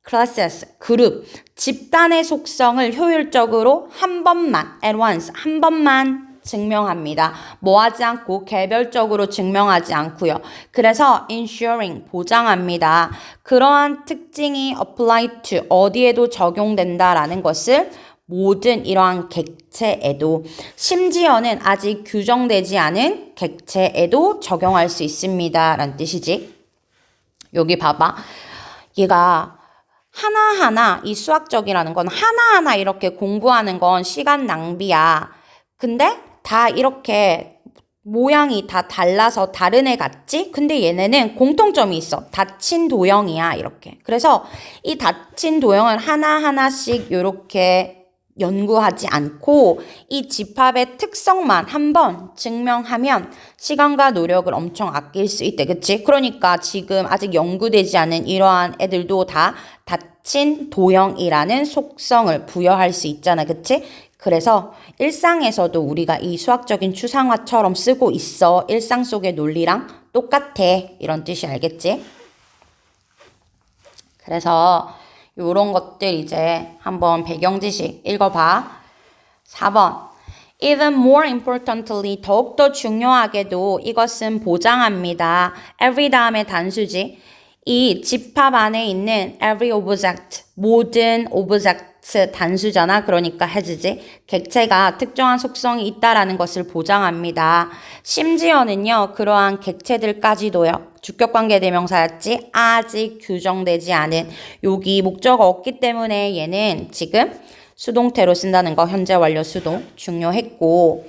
classes, 그룹, 집단의 속성을 효율적으로 한 번만, at once, 한 번만 증명합니다. 뭐 하지 않고 개별적으로 증명하지 않고요. 그래서 ensuring, 보장합니다. 그러한 특징이 apply to, 어디에도 적용된다라는 것을 모든 이러한 객체에도, 심지어는 아직 규정되지 않은 객체에도 적용할 수 있습니다. 라는 뜻이지. 여기 봐봐. 얘가 하나하나, 이 수학적이라는 건 하나하나 이렇게 공부하는 건 시간 낭비야. 근데 다 이렇게 모양이 다 달라서 다른 애 같지? 근데 얘네는 공통점이 있어. 닫힌 도형이야, 이렇게. 그래서 이 닫힌 도형을 하나하나씩 이렇게 연구하지 않고 이 집합의 특성만 한번 증명하면 시간과 노력을 엄청 아낄 수 있대. 그치? 그러니까 지금 아직 연구되지 않은 이러한 애들도 다 닫힌 도형이라는 속성을 부여할 수 있잖아. 그치? 그래서 일상에서도 우리가 이 수학적인 추상화처럼 쓰고 있어. 일상 속의 논리랑 똑같아. 이런 뜻이 알겠지? 그래서 요런 것들 이제 한번 배경 지식 읽어봐. 4번. Even more importantly, 더욱더 중요하게도 이것은 보장합니다. every 다음에 단수지. 이 집합 안에 있는 every object, 모든 object 단수잖아. 그러니까 has지. 객체가 특정한 속성이 있다라는 것을 보장합니다. 심지어는요, 그러한 객체들까지도요. 주격관계 대명사였지. 아직 규정되지 않은, 여기 목적어 없기 때문에 얘는 지금 수동태로 쓴다는 거, 현재 완료 수동 중요했고,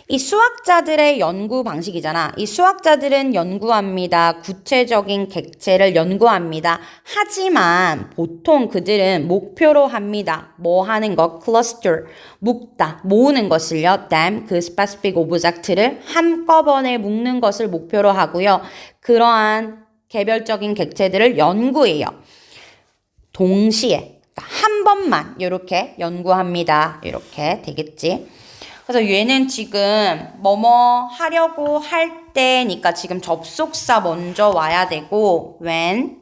이 수학자들의 연구 방식이잖아. 이 수학자들은 연구합니다. 구체적인 객체를 연구합니다. 하지만 보통 그들은 목표로 합니다. 뭐 하는 것? cluster, 묶다, 모으는 것을요. them, 그 specific object를 한꺼번에 묶는 것을 목표로 하고요. 그러한 개별적인 객체들을 연구해요. 동시에, 한 번만 이렇게 연구합니다. 이렇게 되겠지. 그래서 얘는 지금 뭐뭐 하려고 할 때니까 지금 접속사 먼저 와야 되고, when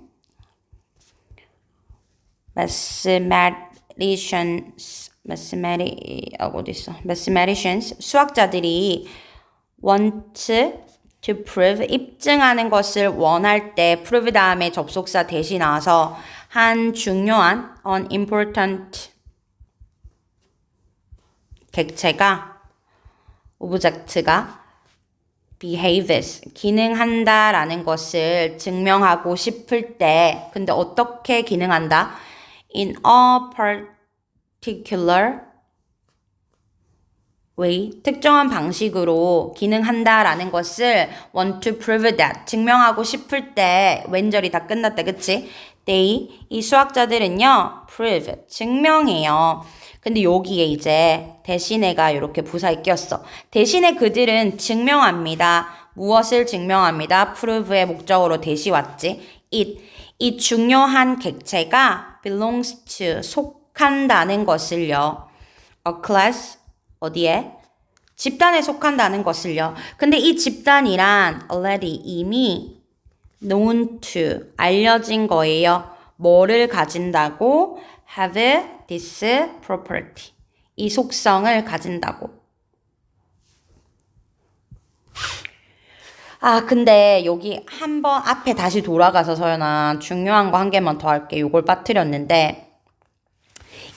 mathematicians, 수학자들이 want to prove, 입증하는 것을 원할 때 prove 다음에 접속사 대신 나와서 한 중요한 an important 객체가 object가 behaves, 기능한다라는 것을 증명하고 싶을 때, 근데 어떻게 기능한다? In a particular way, 특정한 방식으로 기능한다라는 것을 want to prove that, 증명하고 싶을 때, 왼절이 다 끝났다, 그치? They, 이 수학자들은요, prove, 증명해요. 근데 여기에 이제 대신에가 이렇게 부사에 꼈어. 대신에 그들은 증명합니다. 무엇을 증명합니다? prove의 목적어로 대시 왔지. 이 중요한 객체가 belongs to, 속한다는 것을요. a class, 어디에? 집단에 속한다는 것을요. 근데 이 집단이란 already, 이미 known to, 알려진 거예요. 뭐를 가진다고? have this property, 이 속성을 가진다고. 아, 근데 여기 한번 앞에 다시 돌아가서 서연아 중요한 거 한 개만 더 할게. 요걸 빠뜨렸는데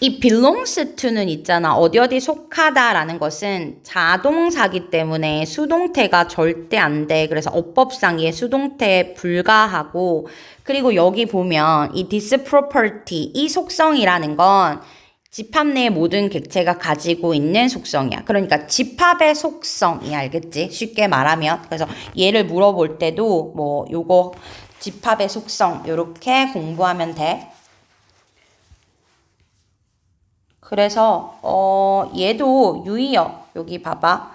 이 belongs to는 있잖아. 어디 어디 속하다라는 것은 자동사기 때문에 수동태가 절대 안 돼. 그래서 어법상의 수동태에 불과하고 그리고 여기 보면 이 this property 이 속성이라는 건 집합 내의 모든 객체가 가지고 있는 속성이야. 그러니까 집합의 속성이 알겠지? 쉽게 말하면. 그래서 얘를 물어볼 때도 뭐 요거 집합의 속성 요렇게 공부하면 돼. 그래서 얘도 유의어 여기 봐봐.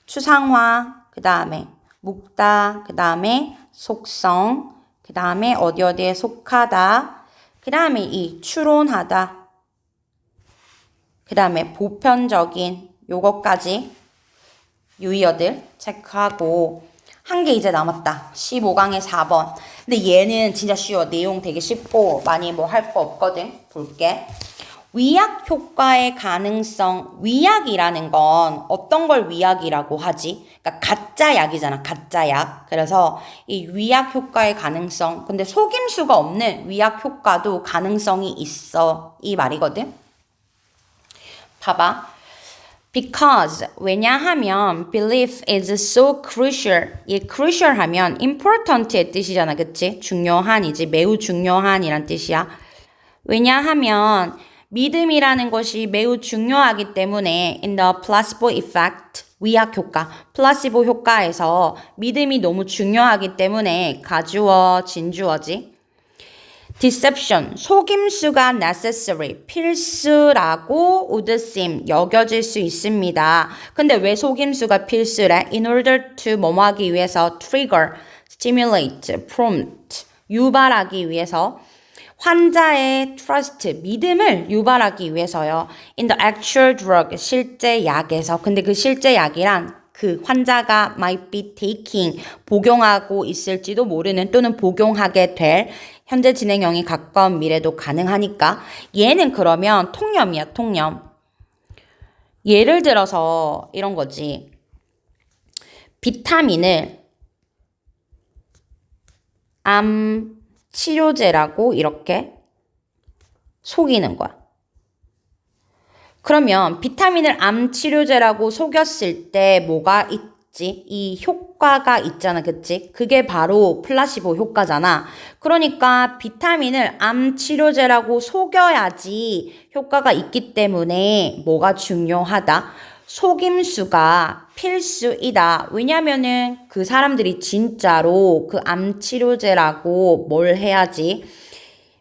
추상화 그 다음에 묵다 그 다음에 속성 그 다음에 어디 어디에 속하다 그 다음에 이 추론하다 그 다음에 보편적인 요것까지 유의어들 체크하고 한 개 이제 남았다. 15강의 4번. 근데 얘는 진짜 쉬워. 내용 되게 쉽고 많이 뭐 할 거 없거든. 볼게. 위약 효과의 가능성. 위약이라는 건 어떤 걸 위약이라고 하지? 그러니까 가짜 약이잖아. 가짜 약. 그래서 이 위약 효과의 가능성. 근데 속임수가 없는 위약 효과도 가능성이 있어. 이 말이거든. 봐봐. Because 왜냐하면 belief is so crucial. 이 crucial 하면 important의 뜻이잖아. 그치? 중요한이지. 매우 중요한이란 뜻이야. 왜냐하면 믿음이라는 것이 매우 중요하기 때문에 in the placebo effect 위약 효과, 플라시보 효과에서 믿음이 너무 중요하기 때문에 가주어, 진주어지. deception, 속임수가 necessary, 필수라고 would seem, 여겨질 수 있습니다. 근데 왜 속임수가 필수래? in order to 뭐뭐 하기 위해서 trigger, stimulate, prompt, 유발하기 위해서 환자의 trust, 믿음을 유발하기 위해서요. in the actual drug, 실제 약에서. 근데 그 실제 약이란 그 환자가 might be taking, 복용하고 있을지도 모르는 또는 복용하게 될 현재 진행형이 가까운 미래도 가능하니까 얘는 그러면 통념이야, 통념. 예를 들어서 이런 거지. 비타민을 암 치료제라고 이렇게 속이는 거야. 그러면 비타민을 암 치료제라고 속였을 때 뭐가 있지? 이 효과가 있잖아. 그치? 그게 바로 플라시보 효과잖아. 그러니까 비타민을 암 치료제라고 속여야지 효과가 있기 때문에 뭐가 중요하다? 속임수가 필수이다. 왜냐면은 그 사람들이 진짜로 그 암 치료제라고 뭘 해야지?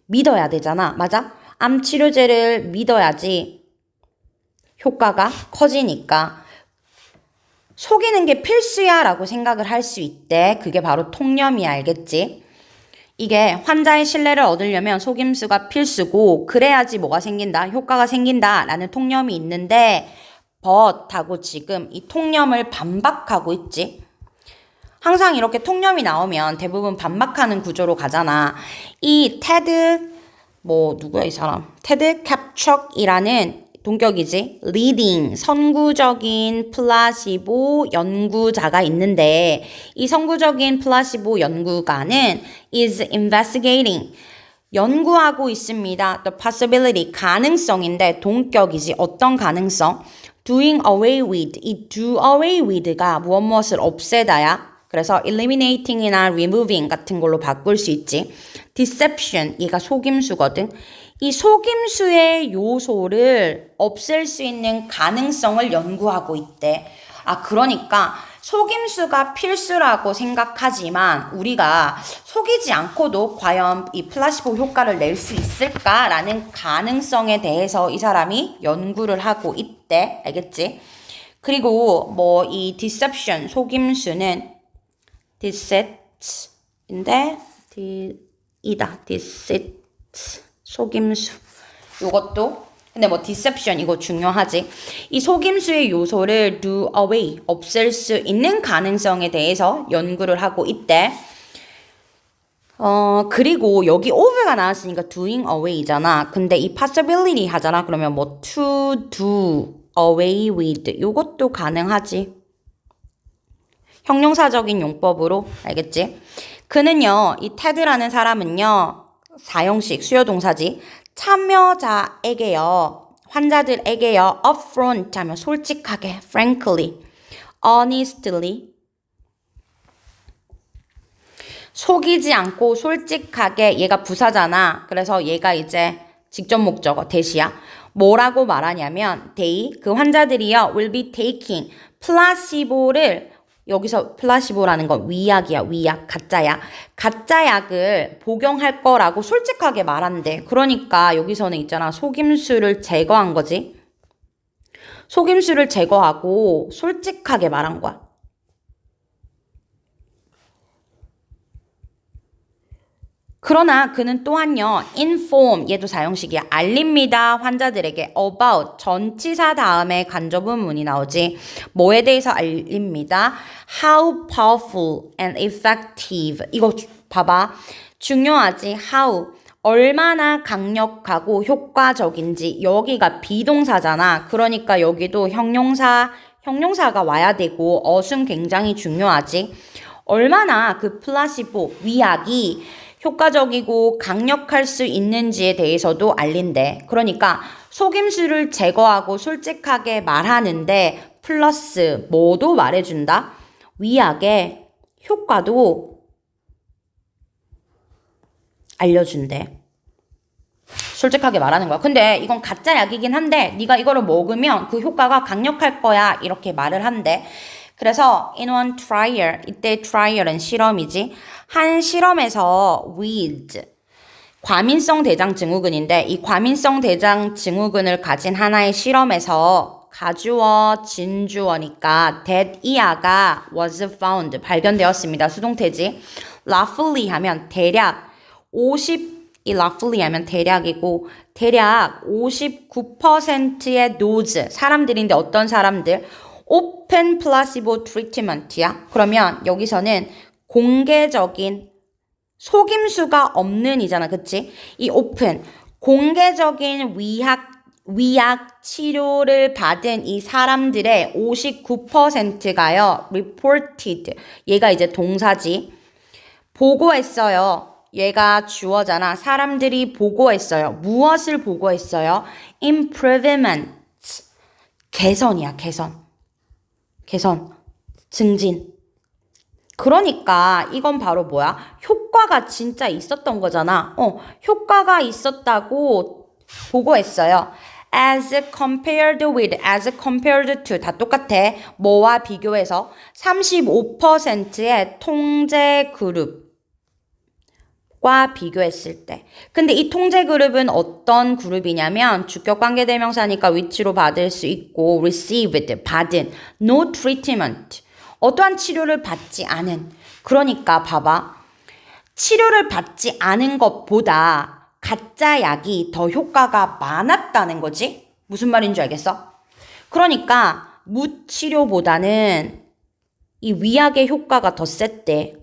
믿어야 되잖아. 맞아? 암 치료제를 믿어야지 효과가 커지니까 속이는 게 필수야 라고 생각을 할 수 있대. 그게 바로 통념이야. 알겠지? 이게 환자의 신뢰를 얻으려면 속임수가 필수고 그래야지 뭐가 생긴다? 효과가 생긴다 라는 통념이 있는데 but 하고 지금 이 통념을 반박하고 있지. 항상 이렇게 통념이 나오면 대부분 반박하는 구조로 가잖아. 이 테드 누구야 이 사람? 테드 캡척이라는 동격이지. leading, 선구적인 플라시보 연구자가 있는데 이 선구적인 플라시보 연구가는 is investigating, 연구하고 있습니다. the possibility, 가능성인데 동격이지. 어떤 가능성? doing away with, 이 do away with가 무엇을 없애다야. 그래서 eliminating이나 removing 같은 걸로 바꿀 수 있지. deception, 얘가 속임수거든. 이 속임수의 요소를 없앨 수 있는 가능성을 연구하고 있대. 아, 그러니까 속임수가 필수라고 생각하지만 우리가 속이지 않고도 과연 이 플라시보 효과를 낼 수 있을까라는 가능성에 대해서 이 사람이 연구를 하고 있대. 알겠지? 그리고 이 deception, 속임수는 deceit인데 deceit, 속임수. 요것도 근데 deception 이거 중요하지. 이 속임수의 요소를 do away, 없앨 수 있는 가능성에 대해서 연구를 하고 있대. 그리고 여기 over가 나왔으니까 doing away잖아. 근데 이 possibility 하잖아. 그러면 to do away with. 요것도 가능하지. 형용사적인 용법으로. 알겠지? 그는요, 이 테드라는 사람은요, 사형식 수요동사지. 참여자에게요, 환자들에게요, upfront 하면 솔직하게, frankly, honestly, 속이지 않고 솔직하게. 얘가 부사잖아. 그래서 얘가 이제 직접 목적어 대시야. 뭐라고 말하냐면 they, 그 환자들이요, will be taking 플라시보를, 여기서 플라시보라는 건 위약이야. 위약, 가짜약. 가짜약을 복용할 거라고 솔직하게 말한대. 그러니까 여기서는 있잖아, 속임수를 제거한 거지. 속임수를 제거하고 솔직하게 말한 거야. 그러나 그는 또한요, inform, 얘도 사형식이야. 알립니다. 환자들에게 about, 전치사 다음에 간접문문이 나오지. 뭐에 대해서 알립니다. How powerful and effective. 이거 봐봐. 중요하지. How, 얼마나 강력하고 효과적인지. 여기가 비동사잖아. 그러니까 여기도 형용사가 와야 되고 어순 굉장히 중요하지. 얼마나 그 플라시보, 위약이 효과적이고 강력할 수 있는지에 대해서도 알린대. 그러니까 속임수를 제거하고 솔직하게 말하는데 플러스 뭐도 말해준다? 위약의 효과도 알려준대. 솔직하게 말하는 거야. 근데 이건 가짜 약이긴 한데 네가 이거를 먹으면 그 효과가 강력할 거야. 이렇게 말을 한대. 그래서 in one trial, 이때 trial은 실험이지. 한 실험에서 with, 과민성 대장 증후군인데 이 과민성 대장 증후군을 가진 하나의 실험에서 가주어, 진주어니까 that 이하가 was found, 발견되었습니다. 수동태지. roughly 하면 대략 50, 이 roughly 하면 대략이고 대략 59%의 those, 사람들인데 어떤 사람들? open placebo treatment야. 그러면 여기서는 공개적인, 속임수가 없는 이잖아. 그치? 이 open, 공개적인 위약 치료를 받은 이 사람들의 59%가요. reported, 얘가 이제 동사지. 보고했어요. 얘가 주어잖아. 사람들이 보고했어요. 무엇을 보고했어요? improvement, 개선이야. 개선, 증진. 그러니까 이건 바로 뭐야? 효과가 진짜 있었던 거잖아. 효과가 있었다고 보고했어요. as compared to 다 똑같아. 뭐와 비교해서 35%의 통제 그룹과 비교했을 때. 근데 이 통제 그룹은 어떤 그룹이냐면 주격 관계대명사니까 위치로 받을 수 있고 received, 받은, no treatment, 어떠한 치료를 받지 않은. 그러니까 봐봐. 치료를 받지 않은 것보다 가짜 약이 더 효과가 많았다는 거지? 무슨 말인지 알겠어? 그러니까 무치료보다는 이 위약의 효과가 더 셌대.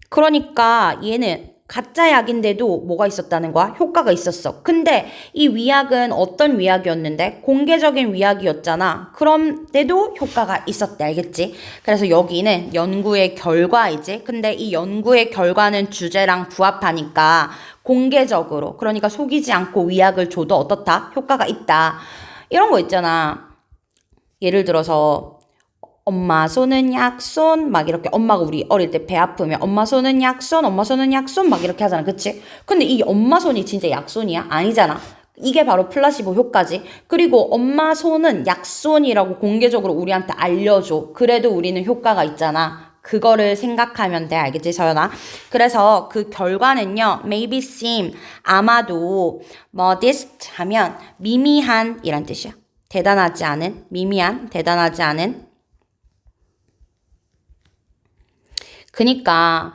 그러니까 얘는 가짜 약인데도 뭐가 있었다는 거야? 효과가 있었어. 근데 이 위약은 어떤 위약이었는데? 공개적인 위약이었잖아. 그런데도 효과가 있었대. 알겠지? 그래서 여기는 연구의 결과이지. 근데 이 연구의 결과는 주제랑 부합하니까 공개적으로, 그러니까 속이지 않고 위약을 줘도 어떻다? 효과가 있다. 이런 거 있잖아. 예를 들어서 엄마 손은 약손, 막 이렇게. 엄마가 우리 어릴 때 배 아프면 엄마 손은 약손, 엄마 손은 약손 막 이렇게 하잖아. 그치? 근데 이 엄마 손이 진짜 약손이야? 아니잖아. 이게 바로 플라시보 효과지. 그리고 엄마 손은 약손이라고 공개적으로 우리한테 알려줘. 그래도 우리는 효과가 있잖아. 그거를 생각하면 돼. 알겠지, 서연아? 그래서 그 결과는요, maybe seem, 아마도, modest 하면 미미한 이란 뜻이야. 대단하지 않은, 미미한, 대단하지 않은. 그니까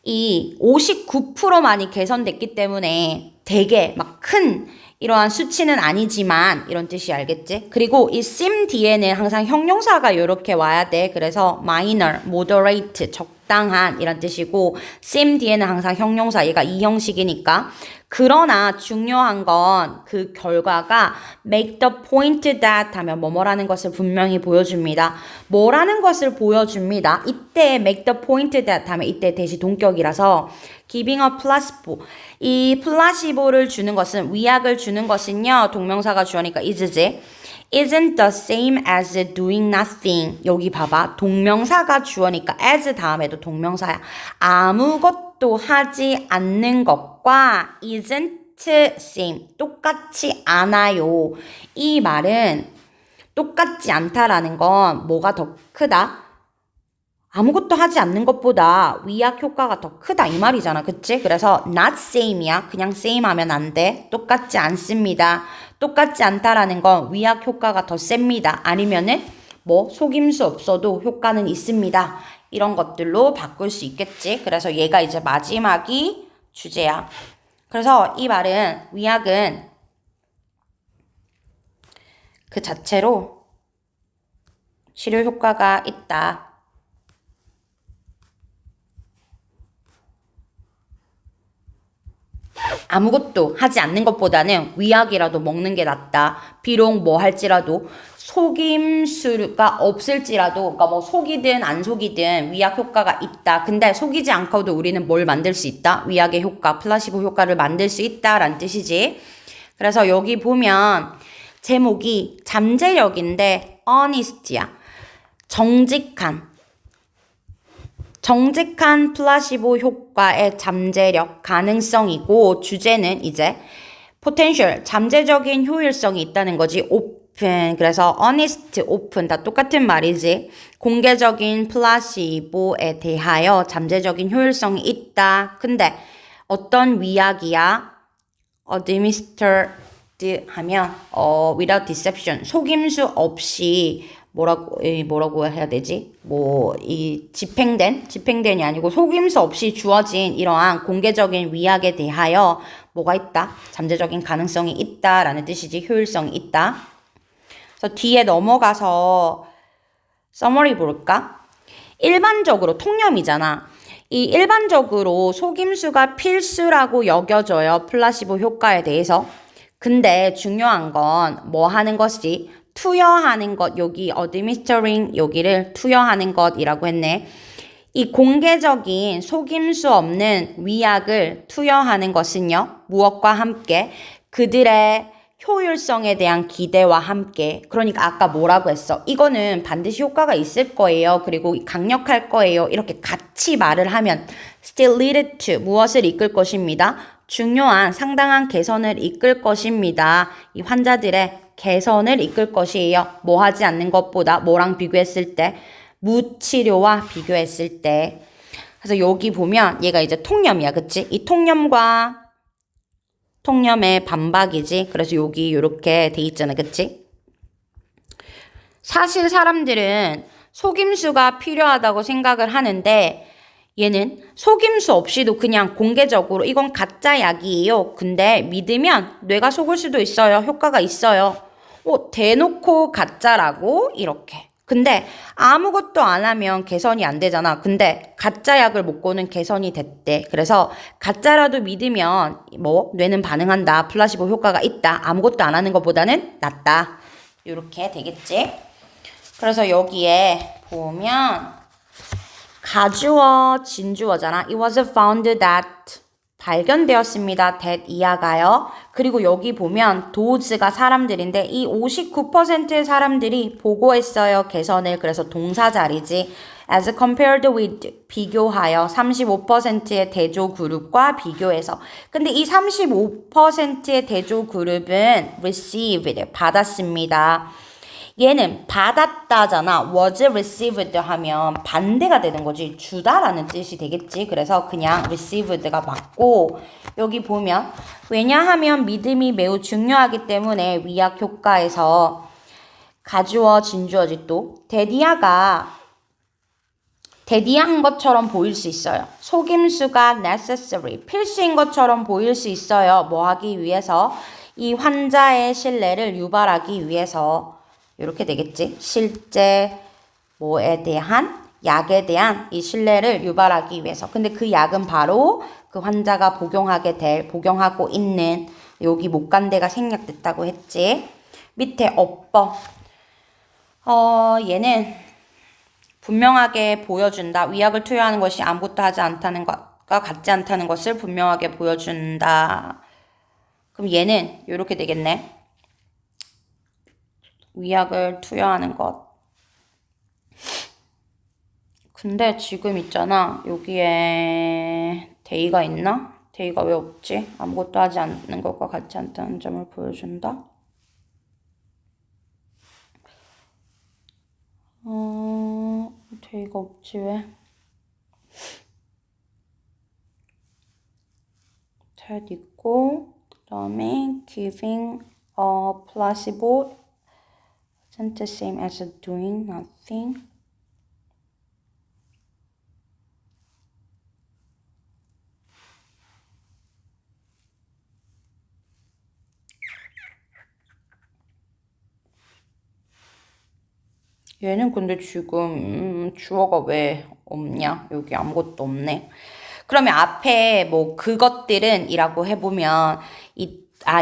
이 59%만이 개선됐기 때문에 되게 막 큰 이러한 수치는 아니지만 이런 뜻이, 알겠지? 그리고 이 seem 뒤에는 항상 형용사가 이렇게 와야 돼. 그래서 minor, moderate, 마땅한 이란 뜻이고 seem 뒤에는 항상 형용사 얘가 이 형식이니까 그러나 중요한 건 그 결과가 make the point that 하면 뭐뭐라는 것을 분명히 보여줍니다. 뭐라는 것을 보여줍니다. 이때 make the point that 하면 이때 대시 동격이라서 giving a placebo 이 플라시보를 주는 것은 위약을 주는 것은요 동명사가 주어니까 is지 isn't the same as doing nothing. 여기 봐봐. 동명사가 주어니까 as 다음에도 동명사야. 아무것도 하지 않는 것과 isn't same. 똑같지 않아요. 이 말은 똑같지 않다라는 건 뭐가 더 크다? 아무것도 하지 않는 것보다 위약 효과가 더 크다 이 말이잖아. 그치? 그래서 not same이야. 그냥 same 하면 안 돼. 똑같지 않습니다. 똑같지 않다라는 건 위약 효과가 더 셉니다. 아니면은 뭐 속임수 없어도 효과는 있습니다. 이런 것들로 바꿀 수 있겠지. 그래서 얘가 이제 마지막이 주제야. 그래서 이 말은 위약은 그 자체로 치료 효과가 있다. 아무것도 하지 않는 것보다는 위약이라도 먹는 게 낫다. 비록 뭐 할지라도 속임수가 없을지라도 그러니까 뭐 속이든 안 속이든 위약 효과가 있다. 근데 속이지 않고도 우리는 뭘 만들 수 있다? 위약의 효과, 플라시보 효과를 만들 수 있다라는 뜻이지. 그래서 여기 보면 제목이 잠재력인데 honest야. 정직한 플라시보 효과의 잠재력, 가능성이고 주제는 이제 potential, 잠재적인 효율성이 있다는 거지. open, 그래서 honest, open 다 똑같은 말이지. 공개적인 플라시보에 대하여 잠재적인 효율성이 있다. 근데 어떤 위약이야? administered 하면 without deception, 속임수 없이 뭐라고 해야 되지? 이 집행된이 아니고 속임수 없이 주어진 이러한 공개적인 위약에 대하여 뭐가 있다? 잠재적인 가능성이 있다라는 뜻이지. 효율성이 있다. 그래서 뒤에 넘어가서 서머리 볼까? 일반적으로 통념이잖아. 이 일반적으로 속임수가 필수라고 여겨져요. 플라시보 효과에 대해서. 근데 중요한 건 뭐 하는 것이 투여하는 것, 여기 administering 여기를 투여하는 것이라고 했네. 이 공개적인 속임수 없는 위약을 투여하는 것은요. 무엇과 함께? 그들의 효율성에 대한 기대와 함께. 그러니까 아까 뭐라고 했어? 이거는 반드시 효과가 있을 거예요. 그리고 강력할 거예요. 이렇게 같이 말을 하면 still lead to 무엇을 이끌 것입니다. 중요한 상당한 개선을 이끌 것입니다. 이 환자들의 개선을 이끌 것이에요. 뭐 하지 않는 것보다 뭐랑 비교했을 때 무치료와 비교했을 때. 그래서 여기 보면 얘가 이제 통념이야. 그치? 이 통념과 통념의 반박이지. 그래서 여기 이렇게 돼 있잖아. 그치? 사실 사람들은 속임수가 필요하다고 생각을 하는데 얘는 속임수 없이도 그냥 공개적으로 이건 가짜 약이에요. 근데 믿으면 뇌가 속을 수도 있어요. 효과가 있어요. 대놓고 가짜라고 이렇게. 근데 아무것도 안 하면 개선이 안 되잖아. 근데 가짜 약을 먹고는 개선이 됐대. 그래서 가짜라도 믿으면 뇌는 반응한다. 플라시보 효과가 있다. 아무것도 안 하는 것보다는 낫다. 이렇게 되겠지. 그래서 여기에 보면 가주어, 진주어잖아. It was found that 발견되었습니다. that 이하가요. 그리고 여기 보면 does가 사람들인데 이 59%의 사람들이 보고했어요. 개선을. 그래서 동사 자리지. as compared with 비교하여 35%의 대조 그룹과 비교해서. 근데 이 35%의 대조 그룹은 received 받았습니다. 얘는 받았다잖아. was received 하면 반대가 되는 거지. 주다라는 뜻이 되겠지. 그래서 그냥 received가 맞고 여기 보면 왜냐하면 믿음이 매우 중요하기 때문에 위약 효과에서 가주어 진주어지 또 대디한 것처럼 보일 수 있어요. 속임수가 necessary 필수인 것처럼 보일 수 있어요. 뭐 하기 위해서? 이 환자의 신뢰를 유발하기 위해서 이렇게 되겠지. 실제 뭐에 대한 약에 대한 이 신뢰를 유발하기 위해서. 근데 그 약은 바로 그 환자가 복용하고 있는 여기 목간대가 생략됐다고 했지. 밑에 어법. 얘는 분명하게 보여준다. 위약을 투여하는 것이 아무것도 하지 않다는 것과 같지 않다는 것을 분명하게 보여준다. 그럼 얘는 이렇게 되겠네. 위약을 투여하는 것. 근데 지금 있잖아. 여기에 데이가 있나? 데이가 왜 없지? 아무것도 하지 않는 것과 같지 않다는 점을 보여준다. 데이가 없지 왜? that 있고 그 다음에 giving a placebo isn't the same as doing nothing. 얘는 근데 지금 주어가 왜 없냐? 여기 아무것도 없네. 그러면 앞에 뭐 그것들은 이라고 해보면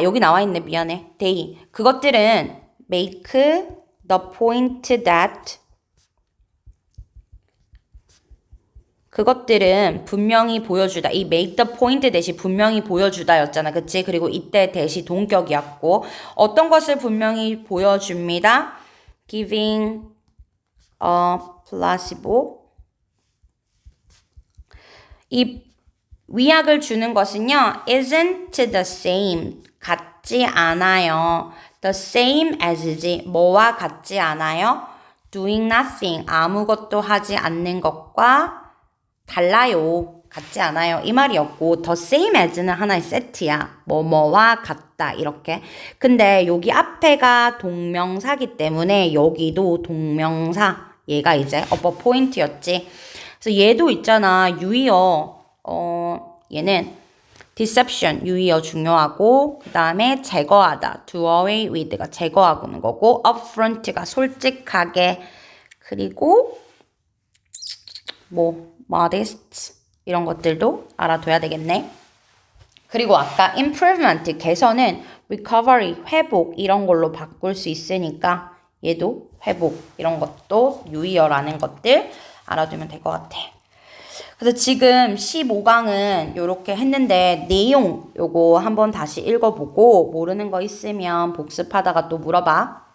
여기 나와 있네. 미안해. they. 그것들은 make the point that 그것들은 분명히 보여주다. 이 make the point 대시 분명히 보여주다 였잖아. 그치? 그리고 이때 대시 동격이었고 어떤 것을 분명히 보여줍니다. giving a placebo. 이 위약을 주는 것은요. isn't the same. 같지 않아요. the same as지. 뭐와 같지 않아요? doing nothing. 아무것도 하지 않는 것과 달라요. 같지 않아요. 이 말이었고 the same as는 하나의 세트야. 뭐뭐와 같다 이렇게. 근데 여기 앞에가 동명사기 때문에 여기도 동명사. 얘가 이제 upper point였지. 그래서 얘도 있잖아. 유의어. 얘는 deception. 유의어 중요하고 그 다음에 제거하다. do away with가 제거하고는 거고 upfront가 솔직하게 그리고 뭐 modest 이런 것들도 알아둬야 되겠네. 그리고 아까 improvement 개선은 recovery 회복 이런 걸로 바꿀 수 있으니까 얘도 회복 이런 것도 유의어라는 것들 알아두면 될 것 같아. 그래서 지금 15강은 이렇게 했는데 내용 요거 한번 다시 읽어보고 모르는 거 있으면 복습하다가 또 물어봐.